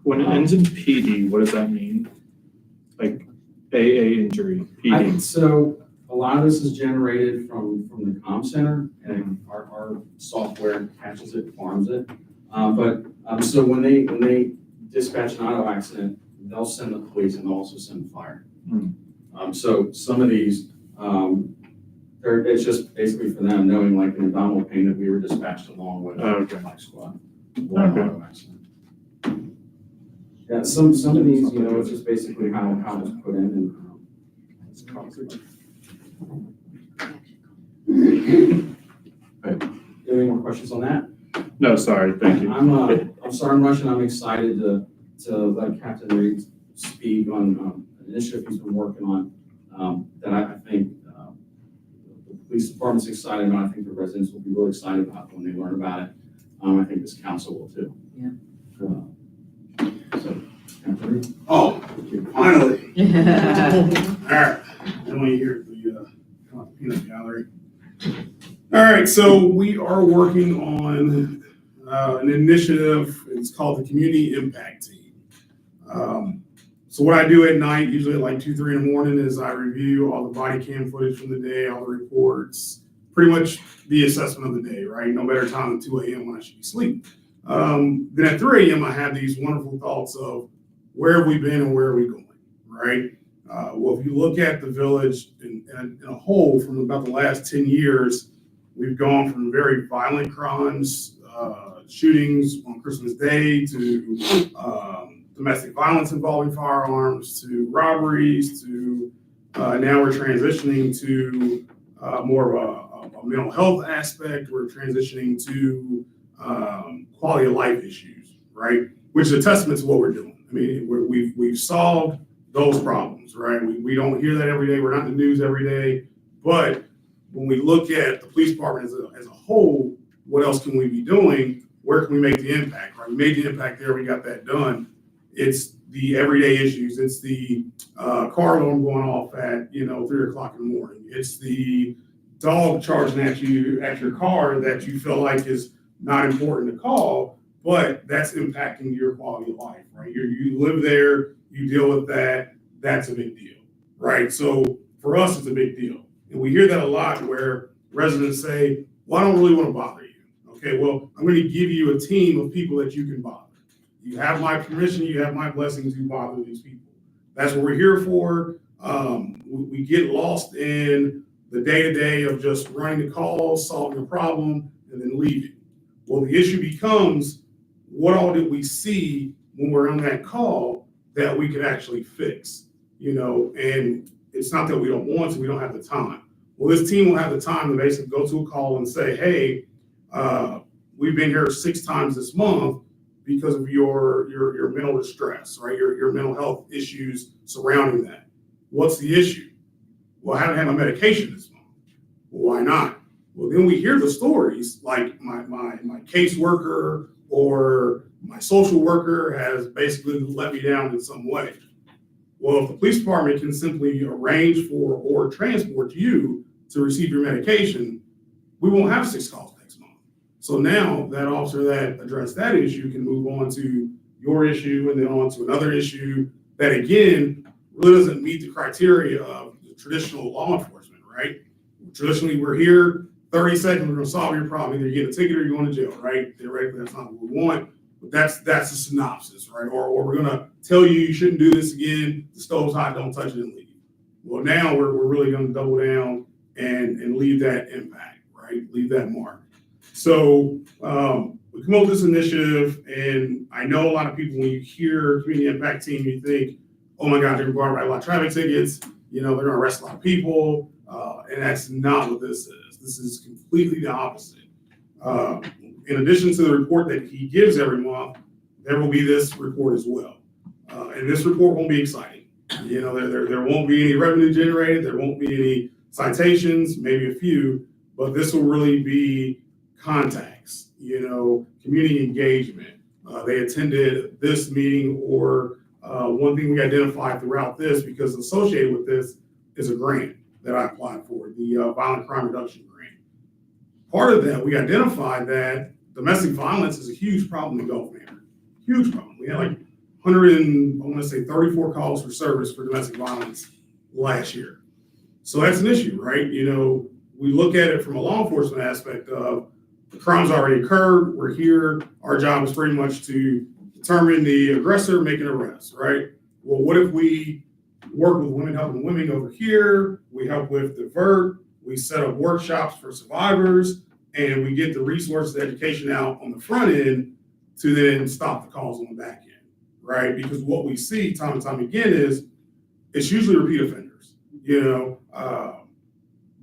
G: When it ends in PD, what does that mean? Like AA injury, PD?
K: So a lot of this is generated from the comm center, and our software catches it, farms it. So when they dispatch an auto accident, they'll send the police and they'll also send the fire. So some of these, it's just basically for them knowing, like an abdominal pain, that we were dispatched along with
G: Okay.
K: the fire squad. One auto accident. Yeah, some of these, it's just basically how it was put in, and it's complicated. Any more questions on that?
G: No, sorry, thank you.
K: I'm sorry I'm rushing. I'm excited to let Captain Reed speak on an initiative he's been working on that I think the police department's excited about. I think the residents will be really excited about when they learn about it. I think this council will too.
C: Yeah.
K: So, Captain Reed.
H: Oh, finally.
C: Yeah.
H: All right. Then we hear the peanut gallery. All right, so we are working on an initiative. It's called the Community Impact Team. So what I do at night, usually at like 2, 3 in the morning, is I review all the body cam footage from the day, all the reports, pretty much the assessment of the day, right? No better time than 2 a.m. when I should be asleep. Then at 3 a.m., I have these wonderful thoughts of where have we been and where are we going, right? Well, if you look at the village in a whole, from about the last 10 years, we've gone from very violent crimes, shootings on Christmas Day, to domestic violence involving firearms, to robberies, to now we're transitioning to more of a mental health aspect. We're transitioning to quality of life issues, right? Which is a testament to what we're doing. I mean, we've solved those problems, right? We don't hear that every day. We're not in the news every day. But when we look at the police department as a whole, what else can we be doing? Where can we make the impact, right? We made the impact there. We got that done. It's the everyday issues. It's the car alarm going off at 3 o'clock in the morning. It's the dog charging at you at your car that you feel like is not important to call, but that's impacting your quality of life, right? You live there, you deal with that. That's a big deal, right? So for us, it's a big deal, and we hear that a lot where residents say, "Well, I don't really want to bother you." Okay, well, I'm going to give you a team of people that you can bother. You have my permission, you have my blessing to bother these people. That's what we're here for. We get lost in the day-to-day of just running the calls, solving a problem, and then leaving. Well, the issue becomes, what all did we see when we're on that call that we could actually fix? And it's not that we don't want to, we don't have the time. Well, this team will have the time to basically go to a call and say, hey, we've been here 6 times this month because of your mental distress, right? Your mental health issues surrounding that. What's the issue? Well, I haven't had my medication this month. Well, why not? Well, then we hear the stories like my caseworker or my social worker has basically let me down in some way. Well, if the police department can simply arrange for or transport you to receive your medication, we won't have 6 calls next month. So now that officer that addressed that issue can move on to your issue and then on to another issue that, again, really doesn't meet the criteria of the traditional law enforcement, right? Traditionally, we're here, 30 seconds, we're going to solve your problem. Either you get a ticket or you're going to jail, right? Theoretically, that's not what we want, but that's a synopsis, right? Or we're going to tell you shouldn't do this again, the stove's hot, don't touch it and leave. Well, now we're really going to double down and leave that impact, right? Leave that mark. So we come up with this initiative, and I know a lot of people, when you hear Community Impact Team, you think, oh my God, they're going to write a lot of traffic tickets, they're going to arrest a lot of people, and that's not what this is. This is completely the opposite. In addition to the report that he gives every month, there will be this report as well. And this report won't be exciting. There won't be any revenue generated, there won't be any citations, maybe a few, but this will really be contacts, community engagement. They attended this meeting, or one thing we identified throughout this, because associated with this is a grant that I applied for, the Violent Crime Reduction Grant. Part of that, we identified that domestic violence is a huge problem in Gulf Manor. Huge problem. We had like 34 calls for service for domestic violence last year. So that's an issue, right? We look at it from a law enforcement aspect of the crime's already occurred. We're here. Our job is pretty much to determine the aggressor, make an arrest, right? Well, what if we work with women helping women over here? We help with divert. We set up workshops for survivors, and we get the resources, education out on the front end to then stop the calls on the back end, right? Because what we see time and time again is it's usually repeat offenders.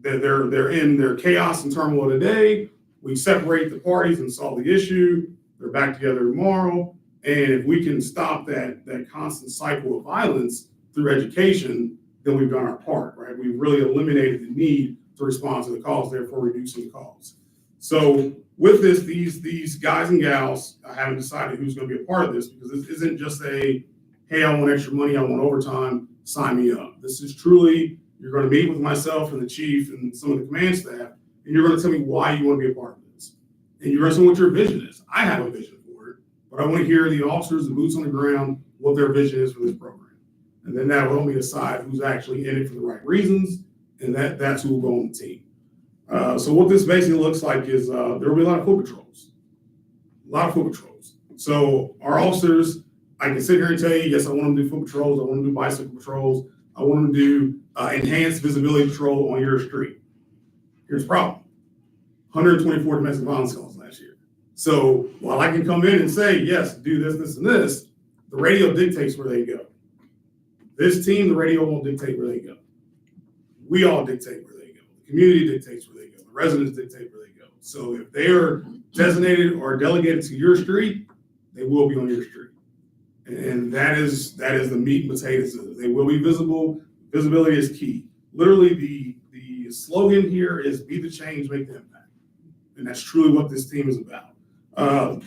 H: They're in their chaos and turmoil today. We separate the parties and solve the issue. They're back together tomorrow. And if we can stop that constant cycle of violence through education, then we've done our part, right? We've really eliminated the need to respond to the calls, therefore reducing the calls. So with this, these guys and gals, I haven't decided who's going to be a part of this, because this isn't just a, hey, I want extra money, I want overtime, sign me up. This is truly, you're going to meet with myself and the chief and some of the command staff, and you're gonna tell me why you wanna be a part of this. And you're gonna tell me what your vision is. I have a vision for it, but I wanna hear the officers, the boots on the ground, what their vision is for this program. And then that will help me decide who's actually in it for the right reasons, and that's who will go on the team. So what this basically looks like is there will be a lot of foot patrols. A lot of foot patrols. So our officers, I can sit here and tell you, yes, I want them to do foot patrols, I want them to do bicycle patrols, I want them to do enhanced visibility patrol on your street. Here's the problem. 124 domestic violence calls last year. So while I can come in and say, yes, do this, this, and this, the radio dictates where they go. This team, the radio won't dictate where they go. We all dictate where they go. The community dictates where they go. The residents dictate where they go. So if they are designated or delegated to your street, they will be on your street. And that is the meat and potatoes of it. They will be visible. Visibility is key. Literally, the slogan here is be the change, make the impact. And that's truly what this team is about.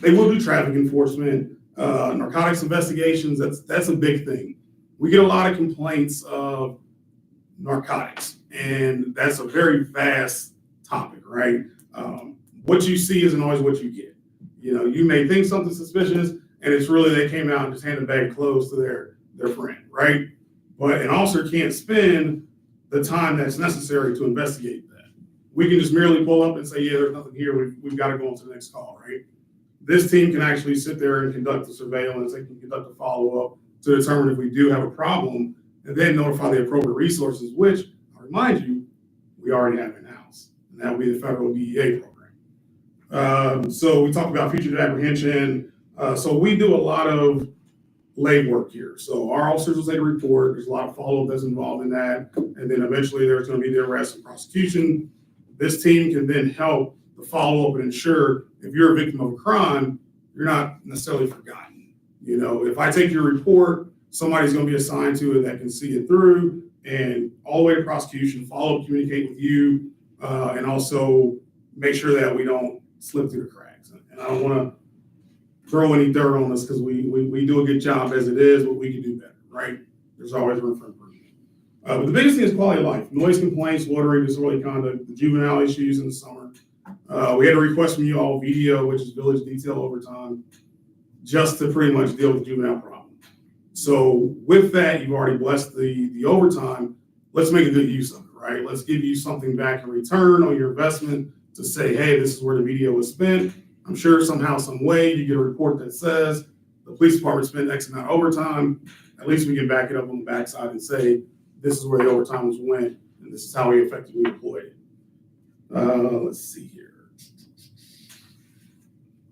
H: They will do traffic enforcement, narcotics investigations. That's a big thing. We get a lot of complaints of narcotics, and that's a very vast topic, right? What you see isn't always what you get. You know, you may think something suspicious, and it's really they came out and just handed a bag of clothes to their friend, right? But an officer can't spend the time that's necessary to investigate that. We can just merely pull up and say, yeah, there's nothing here. We've got to go on to the next call, right? This team can actually sit there and conduct the surveillance. They can conduct a follow-up to determine if we do have a problem, and then notify the appropriate resources, which, I remind you, we already have in-house, and that will be the federal DEA program. So we talked about fugitive apprehension. So we do a lot of legwork here. So our officers will say the report. There's a lot of follow-up that's involved in that, and then eventually there's going to be the arrest and prosecution. This team can then help the follow-up and ensure if you're a victim of a crime, you're not necessarily forgotten. You know, if I take your report, somebody's going to be assigned to it that can see it through and all the way to prosecution, follow up, communicate with you, and also make sure that we don't slip through the cracks. And I don't want to throw any dirt on us because we do a good job as it is, but we can do better, right? There's always room for improvement. But the biggest thing is quality of life. Noise complaints, loitering, disorderly conduct, the juvenile issues in the summer. We had a request from you all, video, which is village detail overtime, just to pretty much deal with the juvenile problem. So with that, you've already blessed the overtime. Let's make a good use of it, right? Let's give you something back in return on your investment to say, hey, this is where the video was spent. I'm sure somehow, some way, you get a report that says the police department spent X amount of overtime. At least we can back it up on the backside and say, this is where the overtime was went, and this is how we effectively deployed it. Let's see here.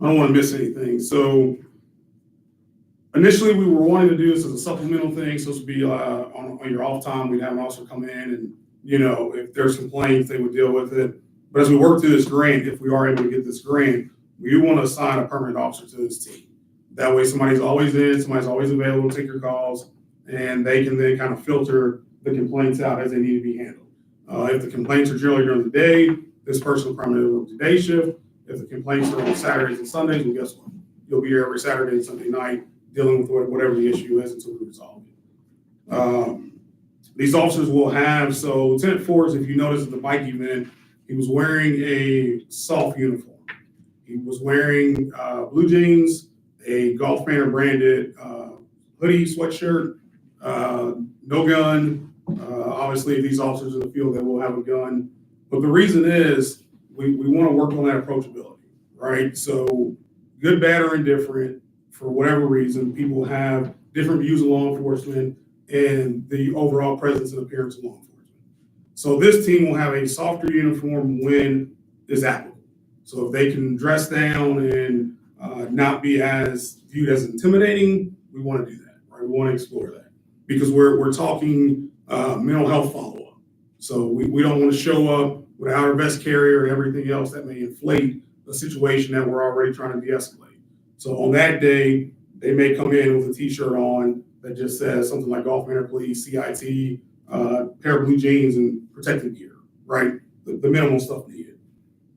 H: I don't want to miss anything. So initially, we were wanting to do this as a supplemental thing, so this would be on your off time. We'd have an officer come in, and if there's complaints, they would deal with it. But as we work through this grant, if we are able to get this grant, we want to assign a permanent officer to this team. That way, somebody's always in, somebody's always available to take your calls, and they can then kind of filter the complaints out as they need to be handled. If the complaints are generally during the day, this person will primarily work the day shift. If the complaints are on Saturdays and Sundays, well, guess what? You'll be here every Saturday and Sunday night dealing with whatever the issue is until we resolve it. These officers will have, so Lieutenant Forrest, if you notice at the bike event, he was wearing a soft uniform. He was wearing blue jeans, a Golf Manor branded hoodie, sweatshirt, no gun. Obviously, these officers in the field, they will have a gun. But the reason is we want to work on that approachability, right? So good, bad, or indifferent, for whatever reason, people have different views of law enforcement and the overall presence and appearance of law enforcement. So this team will have a softer uniform when it's applicable. So if they can dress down and not be as viewed as intimidating, we want to do that, right? We want to explore that because we're talking mental health follow-up. So we don't want to show up without our vest carrier and everything else that may inflate a situation that we're already trying to de-escalate. So on that day, they may come in with a t-shirt on that just says something like Golf Manor Police, CIT, pair of blue jeans and protective gear, right? The minimal stuff needed.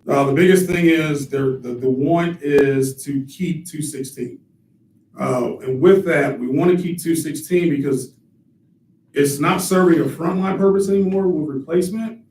H: The biggest thing is the want is to keep 216. And with that, we want to keep 216 because it's not serving a frontline purpose anymore with replacement.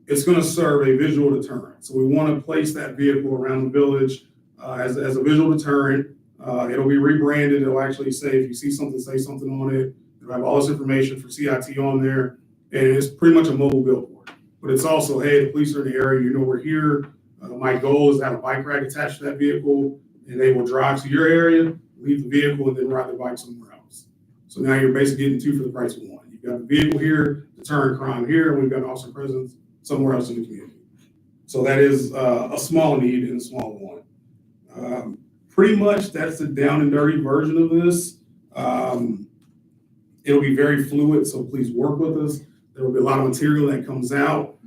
H: it's going to serve a visual deterrent. So we want to place that vehicle around the village as a visual deterrent. It'll be rebranded. It'll actually say, if you see something, say something on it. It'll have all this information for CIT on there. And it's pretty much a mobile billboard. But it's also, hey, the police are in the area, you know we're here. My goal is to have a bike rack attached to that vehicle, and they will drive to your area, leave the vehicle, and then ride their bike somewhere else. So now you're basically getting two for the price of one. You've got the vehicle here, deterrent crime here, and we've got officer presence somewhere else in the community. So that is a small need and a small one. Pretty much that's the down and dirty version of this. It'll be very fluid, so please work with us. There will be a lot of material that comes out.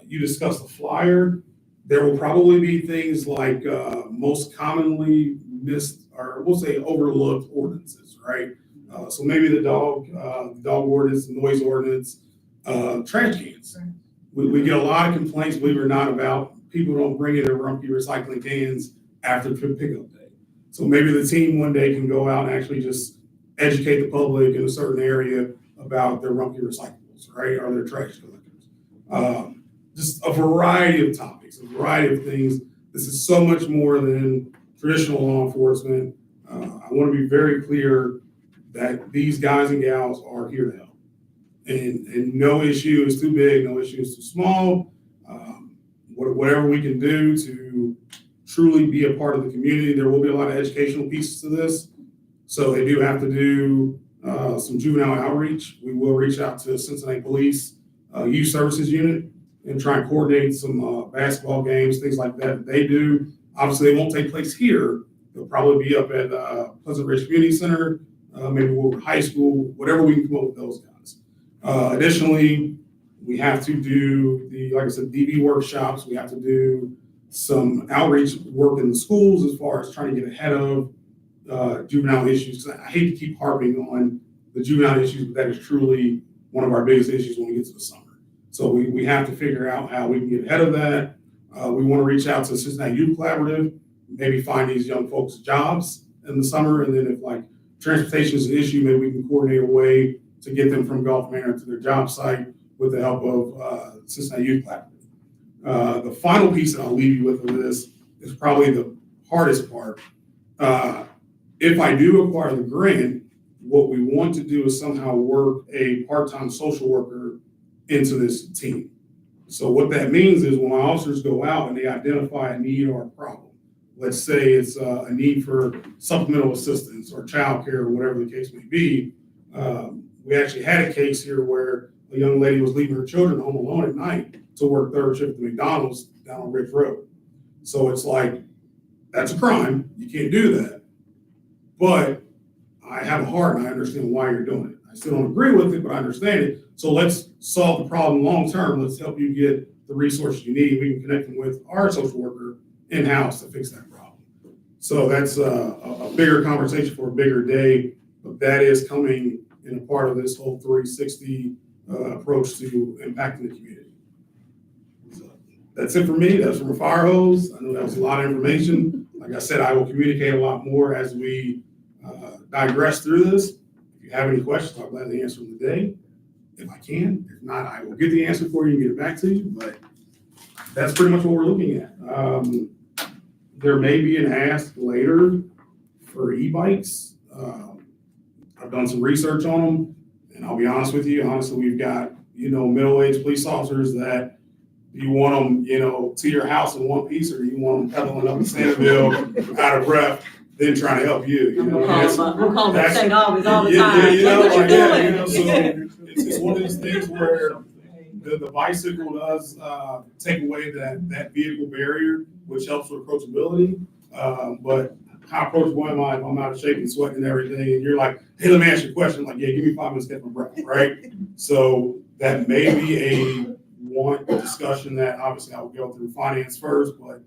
H: You discussed the flyer. There will probably be things like most commonly missed, or we'll say overlooked ordinances, right? So maybe the dog ordinance, the noise ordinance, trash cans. We get a lot of complaints, believe it or not, about people don't bring in their rumpy recycling cans after pickup day. So maybe the team one day can go out and actually just educate the public in a certain area about their rumpy recyclables, right, or their trash collectors. Just a variety of topics, a variety of things. This is so much more than traditional law enforcement. I want to be very clear that these guys and gals are here to help. And no issue is too big, no issue is too small. Whatever we can do to truly be a part of the community. There will be a lot of educational pieces to this. So they do have to do some juvenile outreach. We will reach out to Cincinnati Police Youth Services Unit and try and coordinate some basketball games, things like that they do. Obviously, they won't take place here. They'll probably be up at Pleasant Ridge Community Center, maybe Woodward High School, whatever we can come up with those guys. Additionally, we have to do like I said, DV workshops. We have to do some outreach work in the schools as far as trying to get ahead of juvenile issues. I hate to keep harping on the juvenile issues, but that is truly one of our biggest issues when we get to the summer. So we have to figure out how we can get ahead of that. We want to reach out to the Cincinnati Youth Collaborative, maybe find these young folks jobs in the summer. And then if like transportation is an issue, maybe we can coordinate a way to get them from Gulf Manor to their job site with the help of Cincinnati Youth Collaborative. The final piece that I'll leave you with of this is probably the hardest part. If I do acquire the grant, what we want to do is somehow work a part-time social worker into this team. So what that means is when my officers go out and they identify a need or a problem, let's say it's a need for supplemental assistance or childcare or whatever the case may be. We actually had a case here where a young lady was leaving her children home alone at night to work third shift at McDonald's down on Ridge Road. So it's like, that's a crime. You can't do that. But I have a heart and I understand why you're doing it. I still don't agree with it, but I understand it. So let's solve the problem long term. Let's help you get the resources you need. We can connect them with our social worker in-house to fix that problem. So that's a bigger conversation for a bigger day, but that is coming in a part of this whole 360 approach to impacting the community. So that's it for me. That's from a fire hose. I know that was a lot of information. Like I said, I will communicate a lot more as we digress through this. If you have any questions, I'll gladly answer them today if I can. If not, I will get the answer for you and get it back to you. But that's pretty much what we're looking at. There may be an ask later for e-bikes. I've done some research on them, and I'll be honest with you. Honestly, we've got, middle-aged police officers that you want them, to your house in one piece, or you want them pedaling up Sanibel out of breath, then trying to help you.
C: We'll call them St. August all the time.
H: So it's one of those things where the bicycle does take away that vehicle barrier, which helps with approachability. But how approachable am I if I'm out of shape and sweating and everything? And you're like, hey, let me ask you a question. Like, yeah, give me 5 minutes to get my breath, right? So that may be a discussion that obviously I will go through finance first, but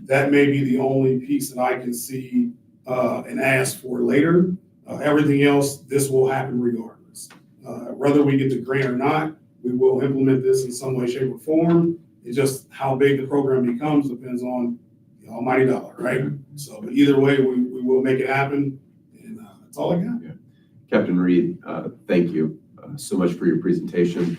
H: that may be the only piece that I can see and ask for later. Everything else, this will happen regardless. Whether we get the grant or not, we will implement this in some way, shape, or form. It's just how big the program becomes depends on the almighty dollar, right? So, but either way, we will make it happen, and that's all I got.
A: Captain Reed, thank you. so much for your presentation.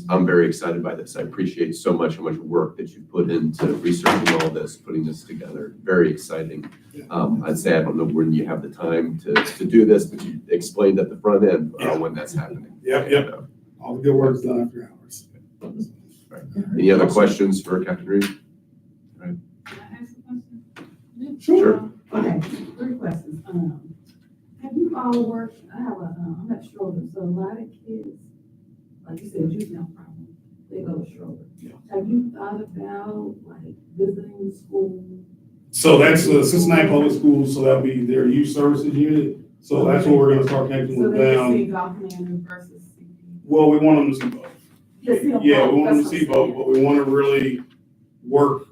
A: I'm very excited by this. I appreciate so much how much work that you put into researching all this, putting this together. Very exciting. I'd say I don't know when you have the time to do this, but you explained at the front end when that's happening.
H: Yep. All the good work is done after hours.
A: Any other questions for Captain Reed?
F: Can I ask a question?
A: Sure.
F: Okay, 3 questions. Have you all worked, I'm at Schroeder, so a lot of kids, like you said, juvenile problem, they go to Schroeder.
H: Yeah.
F: Have you thought about like visiting school?
H: So that's the Cincinnati Public Schools, so that'll be their youth services unit. So that's what we're gonna start connecting
F: So
H: with
F: they can see
H: them.
F: golf Manor versus CP?
H: Well, we want them to see both. Yeah, we want them to see both, but we wanna really work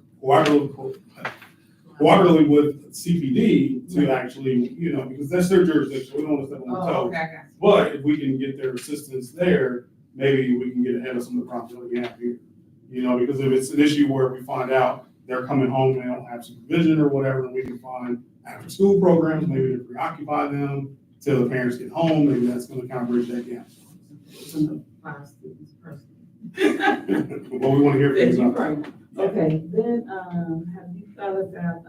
H: cooperatively with CPD to actually, because that's their jurisdiction, we don't wanna step on their
F: Oh,
H: toes.
F: okay, I got you.
H: But if we can get their assistance there, maybe we can get ahead of some of the problems that we have here. Because if it's an issue where we find out they're coming home and they don't have supervision or whatever, and we can find after-school programs, maybe to preoccupy them till the parents get home, maybe that's gonna kind of bridge that gap.
F: From the 5 students personally.
H: But we wanna hear things
F: Yeah,
H: about
F: you're
H: that.
F: right. Okay, then, have you thought about,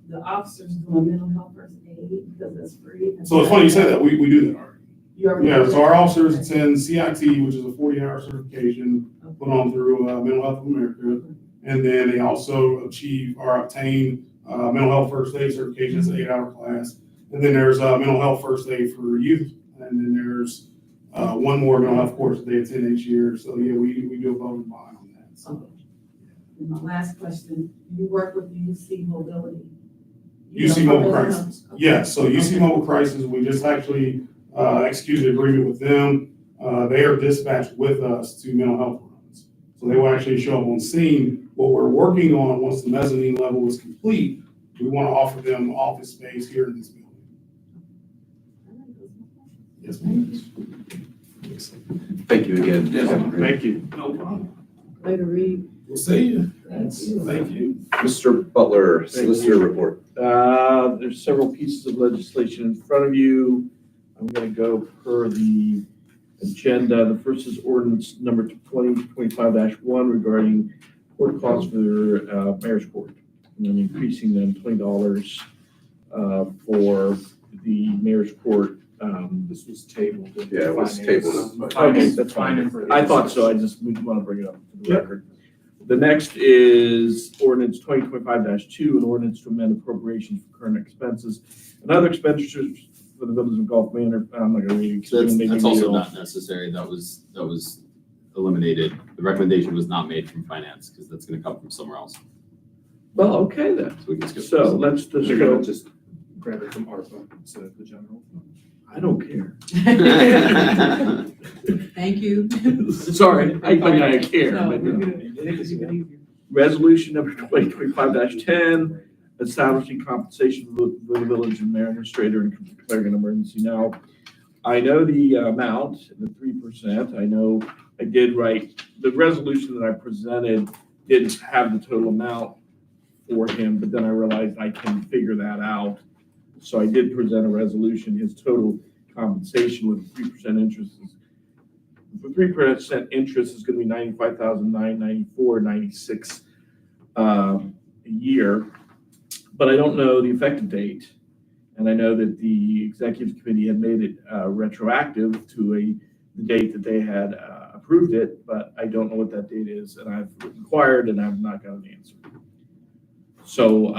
F: the officers doing mental health first aid, because it's free?
H: So it's funny you say that, we do that already.
F: You already
H: Yeah,
F: do
H: so
F: that?
H: our officers attend CIT, which is a 40-hour certification put on through Mental Health of America. And then they also achieve or obtain mental health first aid certification, it's an 8-hour class. And then there's mental health first aid for youth. And then there's one more mental health course that they attend each year. So yeah, we do above and beyond on that. So,
F: Okay. And my last question, you work with UC Mobility?
H: UC Mobile Crisis. Yes, so UC Mobile Crisis, we just actually executed an agreement with them. They are dispatched with us to mental health runs. So they will actually show up on scene. What we're working on, once the mezzanine level is complete, we want to offer them office space here in this building. Yes, ma'am.
A: Thank you again.
G: Thank you.
H: No problem.
F: Later, Reed.
H: We'll see you.
F: Thank you.
H: Thank you.
A: Mr. Butler, solicitor report.
E: There's several pieces of legislation in front of you. I'm gonna go per the agenda. The first is ordinance number 2025-1 regarding court costs for mayor's court. And I'm increasing them $20 for the mayor's court.
G: This was tabled.
A: Yeah, it was tabled.
E: Okay, that's fine. I thought so. I just want to bring it up for the record. The next is ordinance 2025-2, an ordinance to amend appropriations for current expenses and other expenditures for the village of Gulf Manor. I'm not going to read it.
B: That's also not necessary. That was eliminated. The recommendation was not made from finance because that's going to come from somewhere else.
E: Well, okay then.
B: So we can skip.
E: So let's just
G: They're
E: go.
G: gonna just grab it from ARPA instead of the general.
E: I don't care.
C: Thank you.
E: Sorry, I care.
C: No,
E: But
C: we're
E: no.
C: good.
E: Resolution number 2025-10, establishing compensation for the village administrator and declaring an emergency. Now, I know the amount, the 3%. I know I did write, the resolution that I presented didn't have the total amount for him, but then I realized I can figure that out. So I did present a resolution. His total compensation with 3% interest is, for 3% interest is going to be $95,994.96 a year. But I don't know the effective date. And I know that the executive committee had made it retroactive to the date that they had approved it, but I don't know what that date is. And I've inquired and I've not got an answer. So,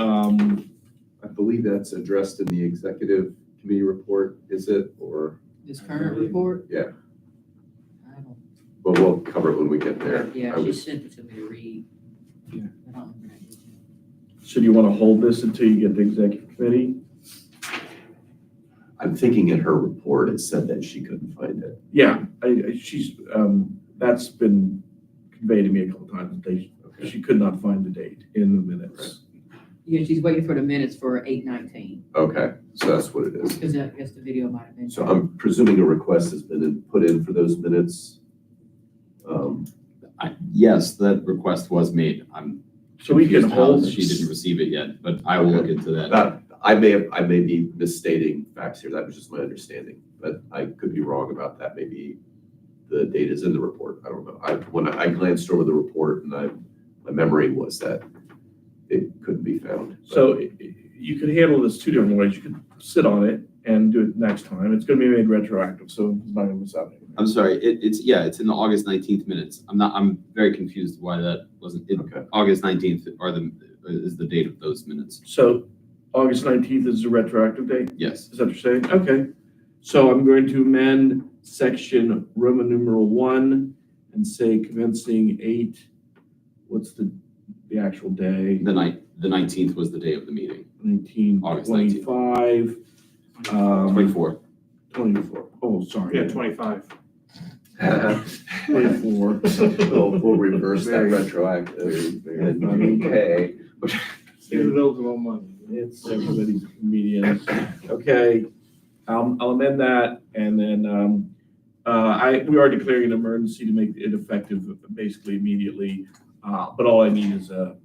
A: I believe that's addressed in the executive committee report, is it, or?
C: This current report?
A: Yeah.
C: I don't,
A: But we'll cover it when we get there.
C: yeah,
A: I
C: she
A: was-
C: sent it to me to read.
E: Yeah.
C: I don't remember that.
E: so do you want to hold this until you get the executive committee?
A: I'm thinking in her report, it said that she couldn't find it.
E: Yeah, she's, that's been conveyed to me a couple times. She could not find the date in the minutes.
C: Yeah, she's waiting for the minutes for 8/19,
A: Okay, so that's what it is.
C: because I guess the video might have been.
A: So I'm presuming a request has been put in for those minutes.
B: Yes, that request was made. I'm
E: So we can
B: confused how
E: hold.
B: she didn't receive it yet, but I will look into that.
A: I may be misstating facts here. That was just my understanding, but I could be wrong about that. Maybe the date is in the report. I don't know. When I glanced over the report and my memory was that it couldn't be found.
E: So you could handle this two different ways. You could sit on it and do it next time. It's gonna be made retroactive, so it's not gonna miss out.
B: I'm sorry, it's in the August 19th minutes. I'm very confused why that wasn't,
A: Okay.
B: August 19th is the date of those minutes.
E: So August 19th is the retroactive date?
B: Yes.
E: Is that what you're saying? Okay. So I'm going to amend section Roman numeral 1 and say commencing 8, what's the actual day?
B: The 19th was the day of the meeting,
E: 19,
B: August 19th.
E: 25,
B: 24.
E: 24. Oh, sorry.
G: Yeah, 25.
E: 24.
A: We'll reverse that
E: Very-
A: retroactive.
E: very-
A: Okay.
G: Save those little money.
E: It's everybody's convenience. Okay, I'll amend that, and then, we are declaring an emergency to make it effective basically immediately. But all I need is a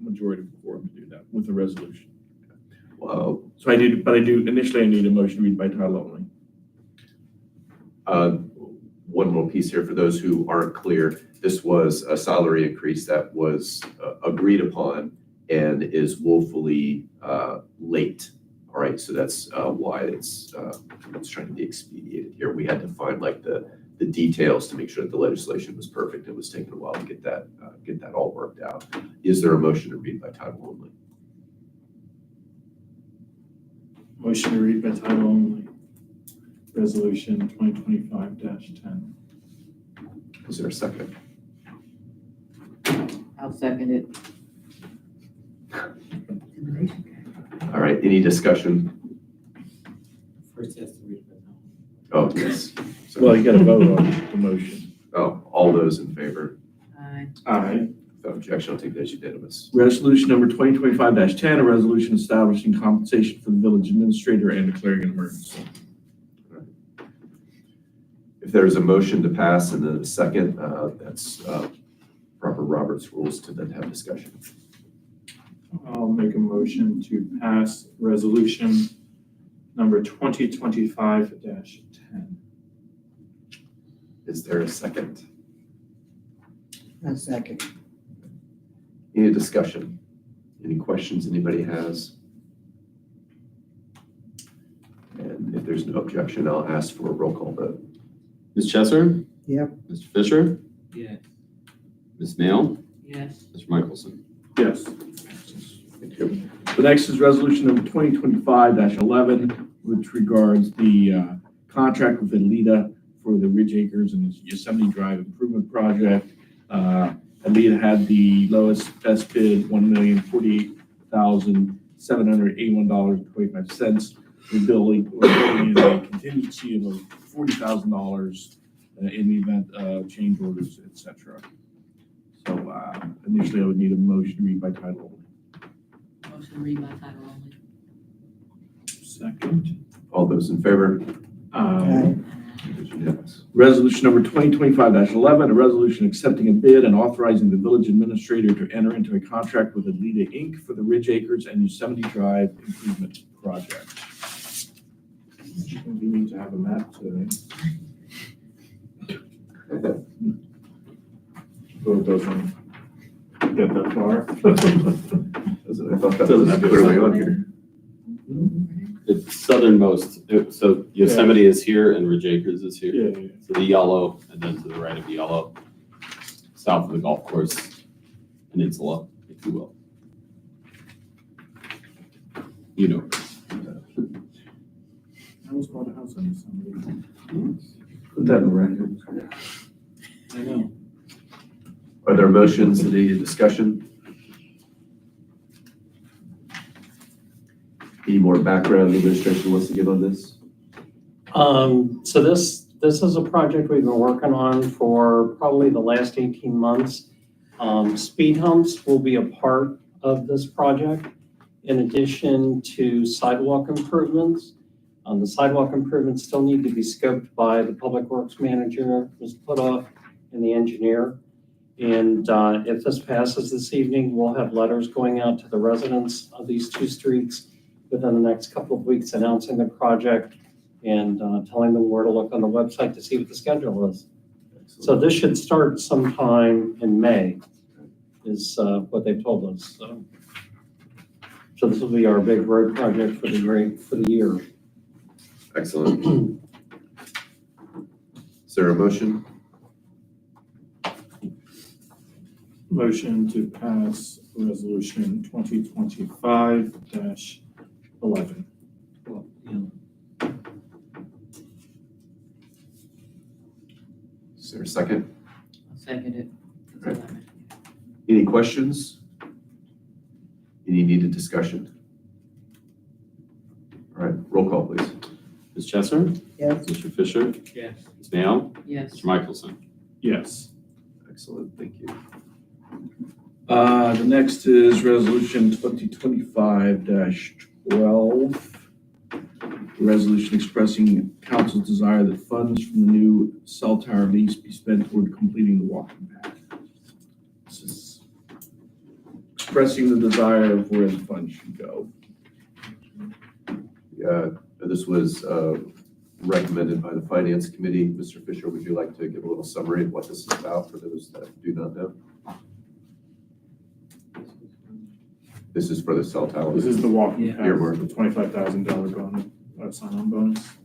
E: majority of the quorum to do that with a resolution.
A: Wow.
E: So initially I need a motion to read by title only.
A: One little piece here for those who aren't clear. This was a salary increase that was agreed upon and is woefully late. All right, so that's why it's trying to be expedited here. We had to find like the details to make sure that the legislation was perfect. It was taking a while to get that all worked out. Is there a motion to read by title only?
G: Motion to read by title only. Resolution 2025-10.
A: Is there a second?
C: I'll second it.
A: All right, any discussion?
D: First, he has to read it.
A: Oh, yes.
E: Well, you gotta vote on the motion.
A: Oh, all those in favor?
C: Aye.
G: Aye.
A: Without objection, I'll take that as unanimous.
E: Resolution number 2025-10, a resolution establishing compensation for the village administrator and declaring an emergency.
A: If there's a motion to pass and then a second, that's proper Robert's rules to then have discussion.
G: I'll make a motion to pass resolution number 2025-10.
A: Is there a second?
C: I'll second.
A: Any discussion? Any questions anybody has? And if there's no objection, I'll ask for a roll call vote.
B: Ms. Chesser?
C: Yep.
B: Mr. Fisher?
D: Yeah.
B: Ms. Mail?
C: Yes.
B: Mr. Michelson?
G: Yes.
E: Thank you. The next is resolution number 2025-11, which regards the contract with Alita for the Ridge Acres and Yosemite Drive Improvement Project. Alita had the lowest best bid, $1,048,781.25. We're building in a contingency of $40,000 in the event of change orders, et cetera. So initially I would need a motion to read by title only.
C: Motion to read by title only.
G: Second.
A: All those in favor?
G: Aye.
A: It's unanimous.
E: Resolution number 2025-11, a resolution accepting a bid and authorizing the village administrator to enter into a contract with Alita Inc. for the Ridge Acres and Yosemite Drive Improvement Project.
G: Convenient to have a map today.
E: So it doesn't
G: Get that far.
A: I thought that was clearly on here.
B: It's southernmost, so Yosemite is here and Ridge Acres is here.
G: Yeah.
B: So the yellow, and then to the right of the yellow, south of the golf course peninsula, if you will. You know.
G: I almost bought a house on Yosemite.
A: Put that in the record.
G: I know.
A: Are there motions, any discussion? Any more background the administration wants to give on this?
J: So this is a project we've been working on for probably the last 18 months. Speed humps will be a part of this project in addition to sidewalk improvements. The sidewalk improvements still need to be scoped by the Public Works Manager, Ms. Putoff, and the engineer. And if this passes this evening, we'll have letters going out to the residents of these two streets within the next couple of weeks announcing the project and telling them where to look on the website to see what the schedule is. So this should start sometime in May, is what they've told us. So this will be our big road project for the year.
A: Excellent. Is there a motion?
G: Motion to pass resolution 2025-11.
A: Is there a second?
C: I'll second it. It's
A: Right.
C: 11.
A: Any questions? Any needed discussion? All right, roll call, please.
B: Ms. Chesser?
C: Yes.
B: Mr. Fisher?
D: Yes.
B: Ms. Mayo?
C: Yes.
B: Mr. Michelson?
G: Yes.
A: Excellent, thank you.
E: The next is resolution 2025-12. Resolution expressing council's desire that funds from the new cell tower lease be spent toward completing the walking path. This is expressing the desire of where the funds should go.
A: This was recommended by the Finance Committee. Mr. Fisher, would you like to give a little summary of what this is about for those that do not know? This is for the cell tower.
G: This is the walking
D: Yeah.
G: path,
A: Earmark.
G: the $25,000 bonus, sign-on bonus.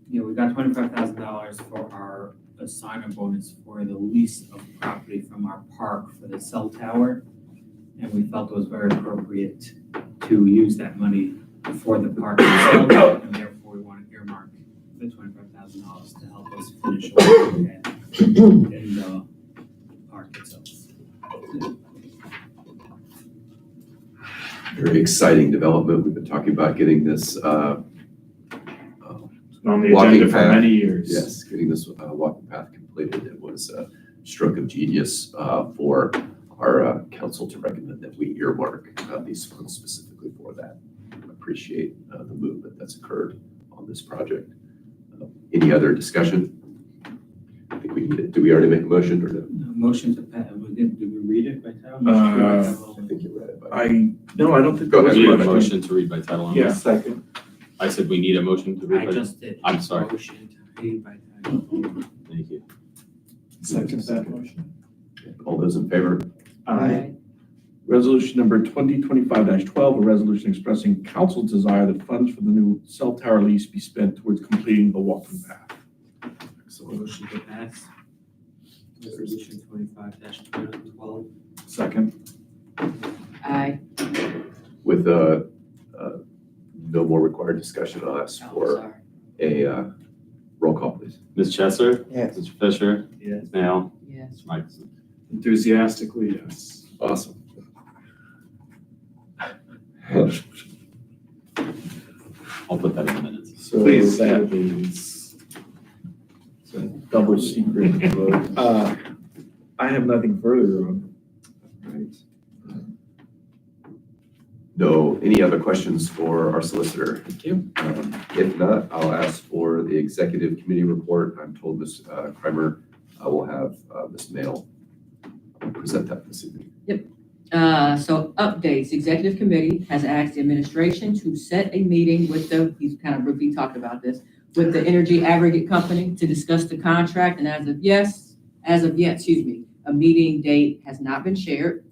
D: Yeah, we got $25,000 for our sign-on bonus for the lease of property from our park for the cell tower. And we felt it was very appropriate to use that money for the park itself, and therefore we want to earmark the $25,000 to help us finish what we had in the park itself.
A: Very exciting development. We've been talking about getting this,
G: On the
A: Walking
G: agenda for
A: path.
G: many years.
A: yes, getting this walking path completed. It was a stroke of genius for our council to recommend that we earmark these funds specifically for that. Appreciate the movement that's occurred on this project. Any other discussion? I think we need it. Do we already make a motion or no?
D: Motion to pass, did we read it by title?
A: I think you read it. but-
E: No, I don't think.
A: Go
E: there was
A: ahead.
B: We
E: a
B: need a
E: question.
B: motion to read by title only.
G: Yeah, second.
B: I said we need a motion to read
D: I
B: by title.
D: just did.
B: I'm sorry.
D: Motion to read by title only.
B: Thank you.
G: Second that motion.
A: All those in favor?
G: Aye.
E: Resolution number 2025-12, a resolution expressing council's desire that funds for the new cell tower lease be spent towards completing the walking path.
A: Excellent.
D: Motion to pass. Resolution 25-12.
E: Second.
C: Aye.
A: With no more required discussion, I'll ask
C: Oh,
A: for
C: sorry.
A: a roll call, please.
B: Ms. Chesser?
C: Yes.
B: Mr. Fisher?
D: Yes.
B: Ms. Mayo?
C: Yes.
B: Mr. Michelson?
G: Enthusiastically, yes.
A: Awesome.
B: I'll put that in the minutes.
E: So
G: Please.
E: that is a double secret vote. I have nothing further on.
A: Right. No, any other questions for our solicitor?
J: Thank you.
A: If not, I'll ask for the executive committee report. I'm told Ms. Kramer will have Ms. Mail present that this evening.
C: So updates, executive committee has asked the administration to set a meeting with he's kind of briefly talked about this, with the energy aggregate company to discuss the contract, and as of yet, a meeting date has not been shared.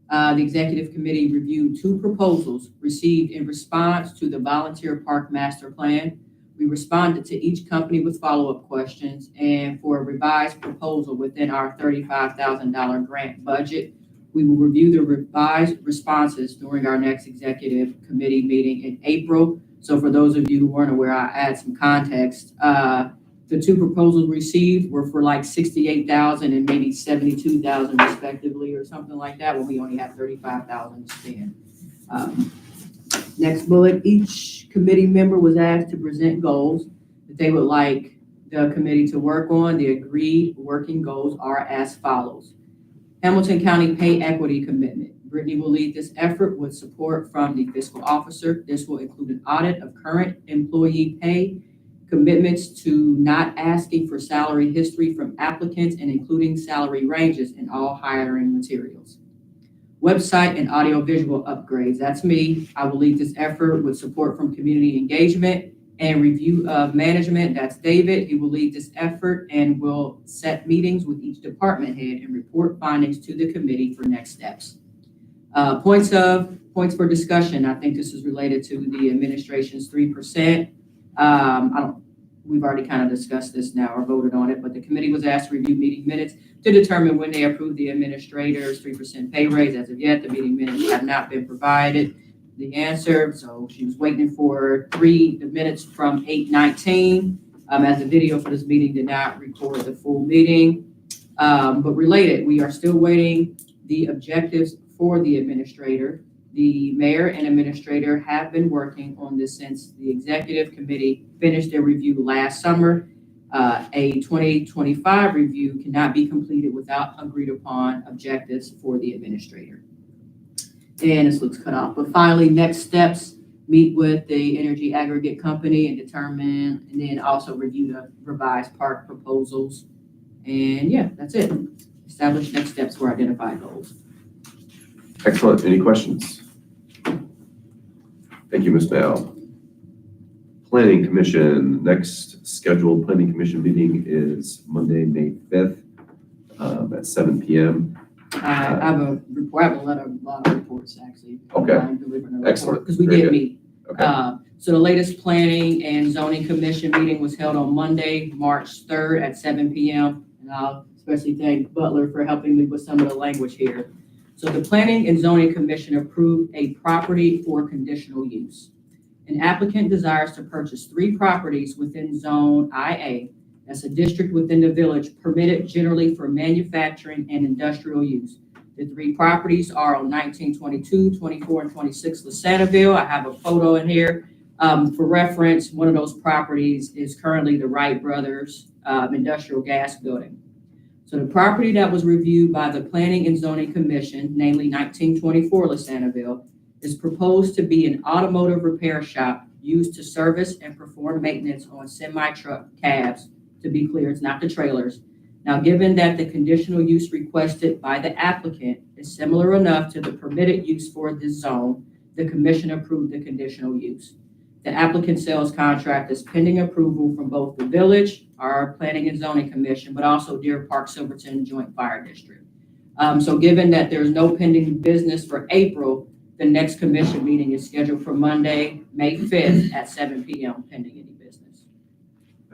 C: The executive committee reviewed 2 proposals received in response to the volunteer park master plan. We responded to each company with follow-up questions and for a revised proposal within our $35,000 grant budget. We will review the revised responses during our next executive committee meeting in April. So for those of you who weren't aware, I add some context. The 2 proposals received were for like $68,000 and maybe $72,000 respectively, or something like that, when we only have $35,000 to spend. Next bullet, each committee member was asked to present goals that they would like the committee to work on. The agreed working goals are as follows. Hamilton County Pay Equity Commitment. Brittany will lead this effort with support from the fiscal officer. This will include an audit of current employee pay, commitments to not asking for salary history from applicants, and including salary ranges in all hiring materials. Website and audiovisual upgrades. That's me. I will lead this effort with support from community engagement and review of management, that's David. He will lead this effort and will set meetings with each department head and report findings to the committee for next steps. Points for discussion. I think this is related to the administration's 3%. We've already kind of discussed this now or voted on it, but the committee was asked to review meeting minutes to determine when they approved the administrator's 3% pay raise. As of yet, the meeting minutes have not been provided. The answer, so she was waiting for the minutes from 8/19, as the video for this meeting did not record the full meeting. But related, we are still waiting the objectives for the administrator. The mayor and administrator have been working on this since the executive committee finished their review last summer. A 2025 review cannot be completed without agreed upon objectives for the administrator. And this looks cut off. But finally, next steps, meet with the energy aggregate company and determine, and then also review the revised park proposals. And yeah, that's it. Establish next steps for identified goals.
A: Excellent. Any questions? Thank you, Ms. Bell. Planning Commission, next scheduled Planning Commission meeting is Monday, May 5th at 7 p.m.
C: I have a report, I have a lot of reports actually.
A: Okay.
C: I'm delivering a report,
A: Excellent.
C: because we
A: Very
C: did
A: good.
C: meet.
A: Okay.
C: So the latest Planning and Zoning Commission meeting was held on Monday, March 3rd at 7 p.m. And I'll especially thank Butler for helping me with some of the language here. So the Planning and Zoning Commission approved a property for conditional use. An applicant desires to purchase 3 properties within Zone IA. That's a district within the village permitted generally for manufacturing and industrial use. The 3 properties are on 19, 22, 24, and 26 Lasanaville. I have a photo in here. For reference, one of those properties is currently the Wright Brothers industrial gas building. So the property that was reviewed by the Planning and Zoning Commission, namely 1924 Lasanaville, is proposed to be an automotive repair shop used to service and perform maintenance on semi-truck cabs. To be clear, it's not the trailers. Now, given that the conditional use requested by the applicant is similar enough to the permitted use for this zone, the commission approved the conditional use. The applicant sales contract is pending approval from both the village, our Planning and Zoning Commission, but also Deer Park Silverton Joint Fire District. So given that there's no pending business for April, the next commission meeting is scheduled for Monday, May 5th at 7 p.m. pending any business.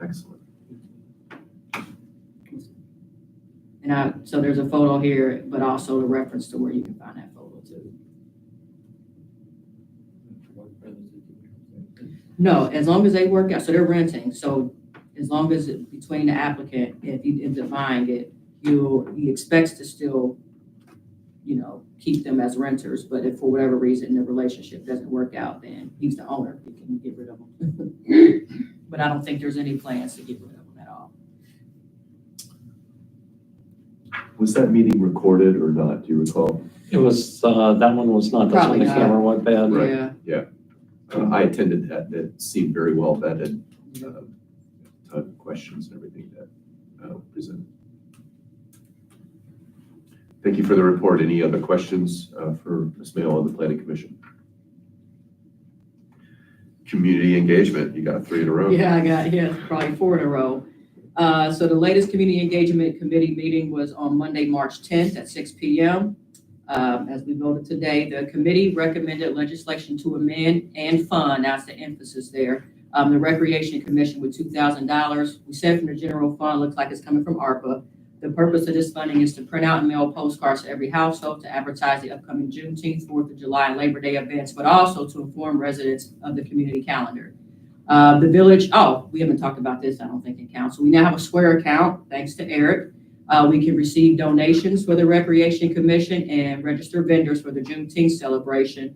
A: Excellent.
C: And so there's a photo here, but also the reference to where you can find that photo too. No, as long as they work out, so they're renting. So as long as between the applicant, if he ends up buying it, he expects to still, keep them as renters. But if for whatever reason the relationship doesn't work out, then he's the owner. He can get rid of them. But I don't think there's any plans to get rid of them at all.
A: Was that meeting recorded or not? Do you recall?
J: It was, that one was not, that's when the
C: Probably not.
J: camera went bad.
A: Right.
C: Yeah.
A: I attended that. It seemed very well vetted. Ton of questions and everything that presented. Thank you for the report. Any other questions for Ms. Mayo on the Planning Commission? Community engagement. You got 3 in a row.
C: Yeah, I got, probably 4 in a row. So the latest Community Engagement Committee meeting was on Monday, March 10th at 6 p.m. As we voted today, the committee recommended legislation to amend and fund, that's the emphasis there, the Recreation Commission with $2,000. We said from the general fund, looks like it's coming from ARPA. The purpose of this funding is to print out and mail postcards to every household to advertise the upcoming Juneteenth, 4th of July, and Labor Day events, but also to inform residents of the community calendar. The village, we haven't talked about this, I don't think, in council. We now have a Square account, thanks to Eric. We can receive donations for the Recreation Commission and register vendors for the Juneteenth celebration.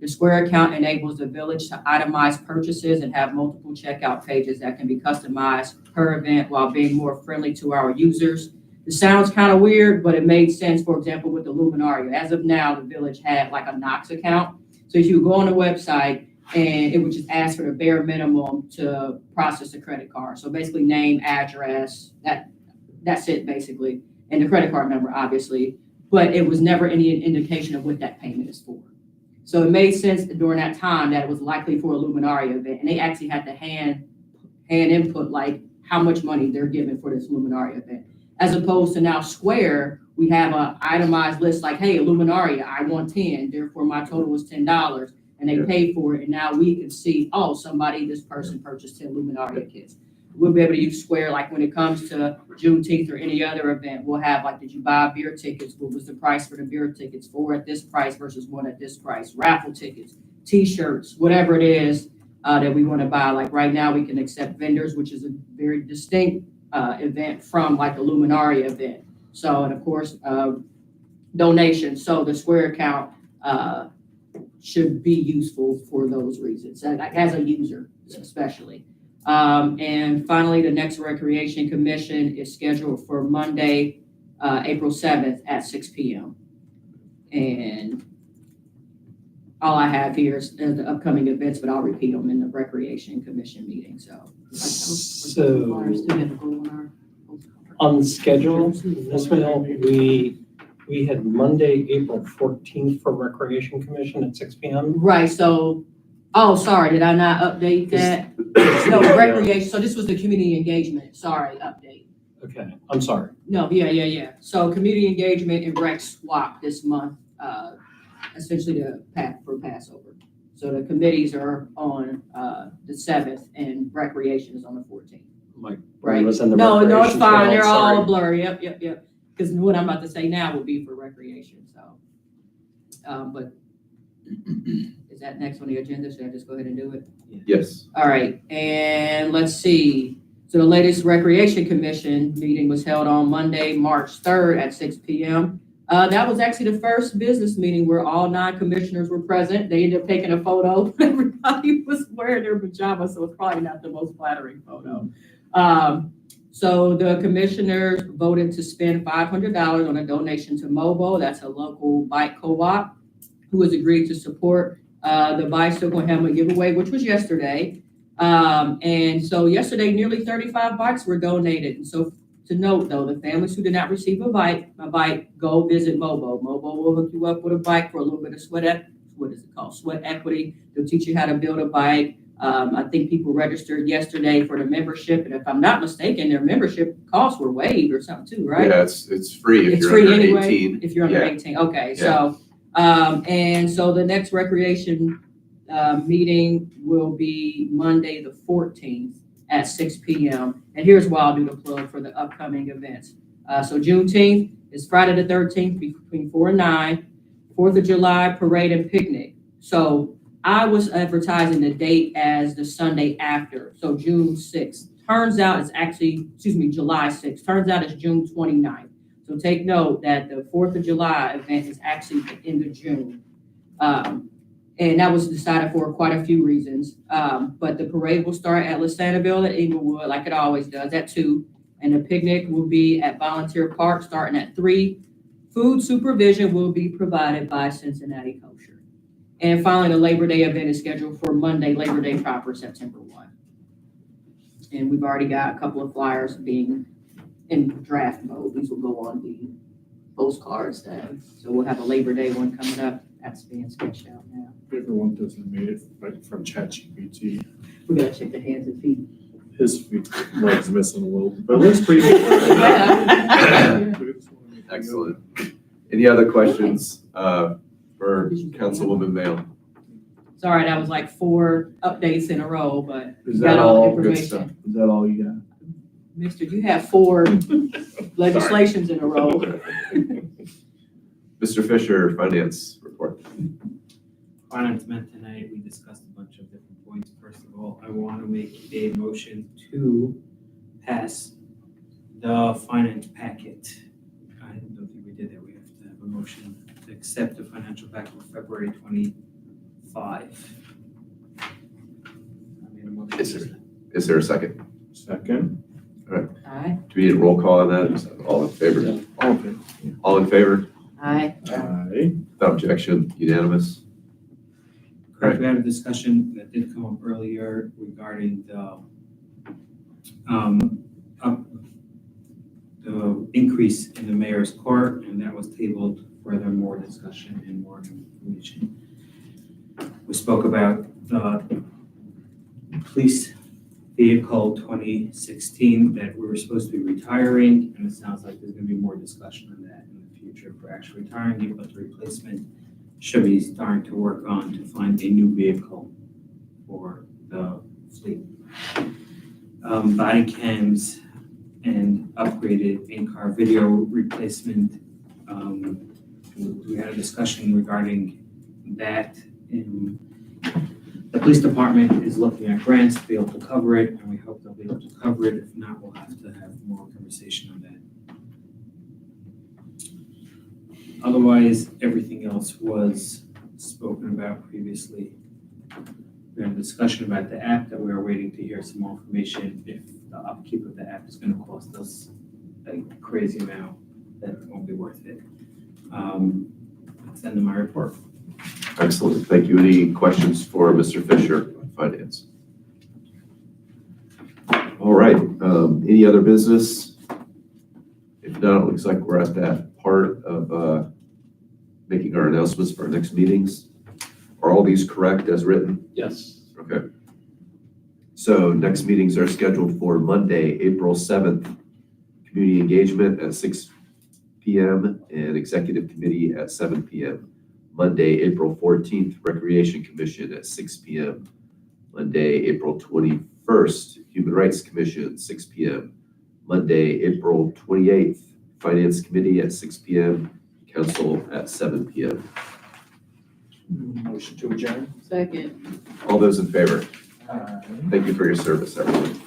C: The Square account enables the village to itemize purchases and have multiple checkout pages that can be customized per event while being more friendly to our users. It sounds kind of weird, but it made sense, for example, with the Luminaria. As of now, the village had like a Knox account. So if you go on the website, and it would just ask for the bare minimum to process a credit card. So basically name, address, that's it basically. And the credit card number, obviously, but it was never any indication of what that payment is for. So it made sense during that time that it was likely for a Luminaria event, and they actually had to hand input, like how much money they're giving for this Luminaria event. As opposed to now Square, we have a itemized list like, hey, a Luminaria, I want 10, therefore my total was $10, and they
A: Yeah.
C: pay for it, and now we can see, oh, this person purchased 10 Luminaria kits. We'll be able to use Square, like when it comes to Juneteenth or any other event, we'll have like, did you buy beer tickets? What was the price for the beer tickets? 4 at this price versus 1 at this price. Raffle tickets, T-shirts, whatever it is that we want to buy. Like right now, we can accept vendors, which is a very distinct event from like a Luminaria event. So, and of course, donations. So the Square account should be useful for those reasons, like as a user especially. And finally, the next Recreation Commission is scheduled for Monday, April 7th at 6 p.m. And all I have here is the upcoming events, but I'll repeat them in the Recreation Commission meeting, so.
J: On the schedule, Ms. Mill, we had Monday, April 14th for Recreation Commission at 6 p.m.
C: Right, so, oh, sorry, did I not update that? No, Recreation, so this was the community engagement, sorry, update.
J: Okay, I'm sorry.
C: No, yeah. So community engagement and rec swap this month, essentially for Passover. So the committees are on the 7th and recreation is on the 14th.
J: My
C: Right.
J: was in the
C: No, it's
J: recreation
C: fine.
J: channel,
C: They're all
J: sorry.
C: a blur. Yep. Because what I'm about to say now will be for recreation. So, but is that next on the agenda? Should I just go ahead and do it?
B: Yes.
C: All right. And let's see. So the latest Recreation Commission meeting was held on Monday, March 3rd at 6 p.m. That was actually the first business meeting where all 9 commissioners were present. They ended up taking a photo. Everybody was wearing their pajamas, so it's probably not the most flattering photo. So the commissioners voted to spend $500 on a donation to Mobo. That's a local bike co-op who has agreed to support the bicycle helmet giveaway, which was yesterday. And so yesterday, nearly 35 bikes were donated. And so to note, though, the families who did not receive a bike, go visit Mobo. Mobo will hook you up with a bike for a little bit of sweat equity. They'll teach you how to build a bike. I think people registered yesterday for the membership, and if I'm not mistaken, their membership costs were waived or something too, right?
B: Yeah, it's free if
C: It's
B: you're
C: free
B: under
C: anyway,
B: 18.
C: if you're under
B: Yeah.
C: 18. Okay,
B: Yeah.
C: so and so the next recreation meeting will be Monday the 14th at 6 p.m. And here's why I'll do the plug for the upcoming events. So Juneteenth is Friday the 13th between 4 and 9. 4th of July parade and picnic. So I was advertising the date as the Sunday after, so June 6th. Turns out it's actually, July 6th. Turns out it's June 29th. So take note that the 4th of July event is actually the end of June. And that was decided for quite a few reasons. But the parade will start at Lasanaville at Inglewood, like it always does, at 2. And the picnic will be at Volunteer Park starting at 3. Food supervision will be provided by Cincinnati Kosher. And finally, the Labor Day event is scheduled for Monday, Labor Day proper, September 1. And we've already got a couple of flyers being in draft mode. These will go on the postcards then. So we'll have a Labor Day one coming up. That's being sketched out now.
G: Everyone doesn't made it like from ChatGPT.
C: We gotta check the hands and feet.
G: His feet, legs missing a little, but it looks pretty.
B: Excellent. Any other questions for Councilwoman Mayo?
C: Sorry, that was like 4 updates in a row, but
E: Is
C: got
E: that
C: all the
E: all good
C: information.
E: stuff? Is that all you got?
C: Mister, you have 4 legislations in a row.
B: Mr. Fisher, Finance Report.
D: Finance met tonight, we discussed a bunch of different points. First of all, I want to make a motion to pass the finance packet. I don't think we did that, we have to have a motion to accept the financial packet for February 25. I made a motion.
B: Is there a second?
G: Second.
C: Aye.
B: Do we need a roll call on that? All in favor? All in favor?
C: Aye.
G: Aye.
B: Without objection, unanimous.
D: Correct, we had a discussion that did come up earlier regarding the increase in the mayor's court, and that was tabled for further more discussion and more information. We spoke about the police vehicle 2016 that we were supposed to be retiring, and it sounds like there's gonna be more discussion on that in the future. If we're actually retiring it, but the replacement should be starting to work on to find a new vehicle for the fleet. Body cams and upgraded in-car video replacement. We had a discussion regarding that. The police department is looking at grants to be able to cover it, and we hope they'll be able to cover it. If not, we'll have to have more conversation on that. Otherwise, everything else was spoken about previously. We had a discussion about the app that we are waiting to hear some more information. If the upkeep of the app is gonna cost us a crazy amount, that it won't be worth it. That's the end of my report.
A: Excellent. Thank you. Any questions for Mr. Fisher on finance? All right. Any other business? If not, it looks like we're at that part of making our announcements for our next meetings. Are all these correct as written?
J: Yes.
A: Okay. So next meetings are scheduled for Monday, April 7th, community engagement at 6 p.m. and executive committee at 7 p.m. Monday, April 14th, Recreation Commission at 6 p.m. Monday, April 21st, Human Rights Commission, 6 p.m. Monday, April 28th, Finance Committee at 6 p.m. Council at 7 p.m.
G: Motion to adjourn.
C: Second.
A: All those in favor? Thank you for your service, everyone.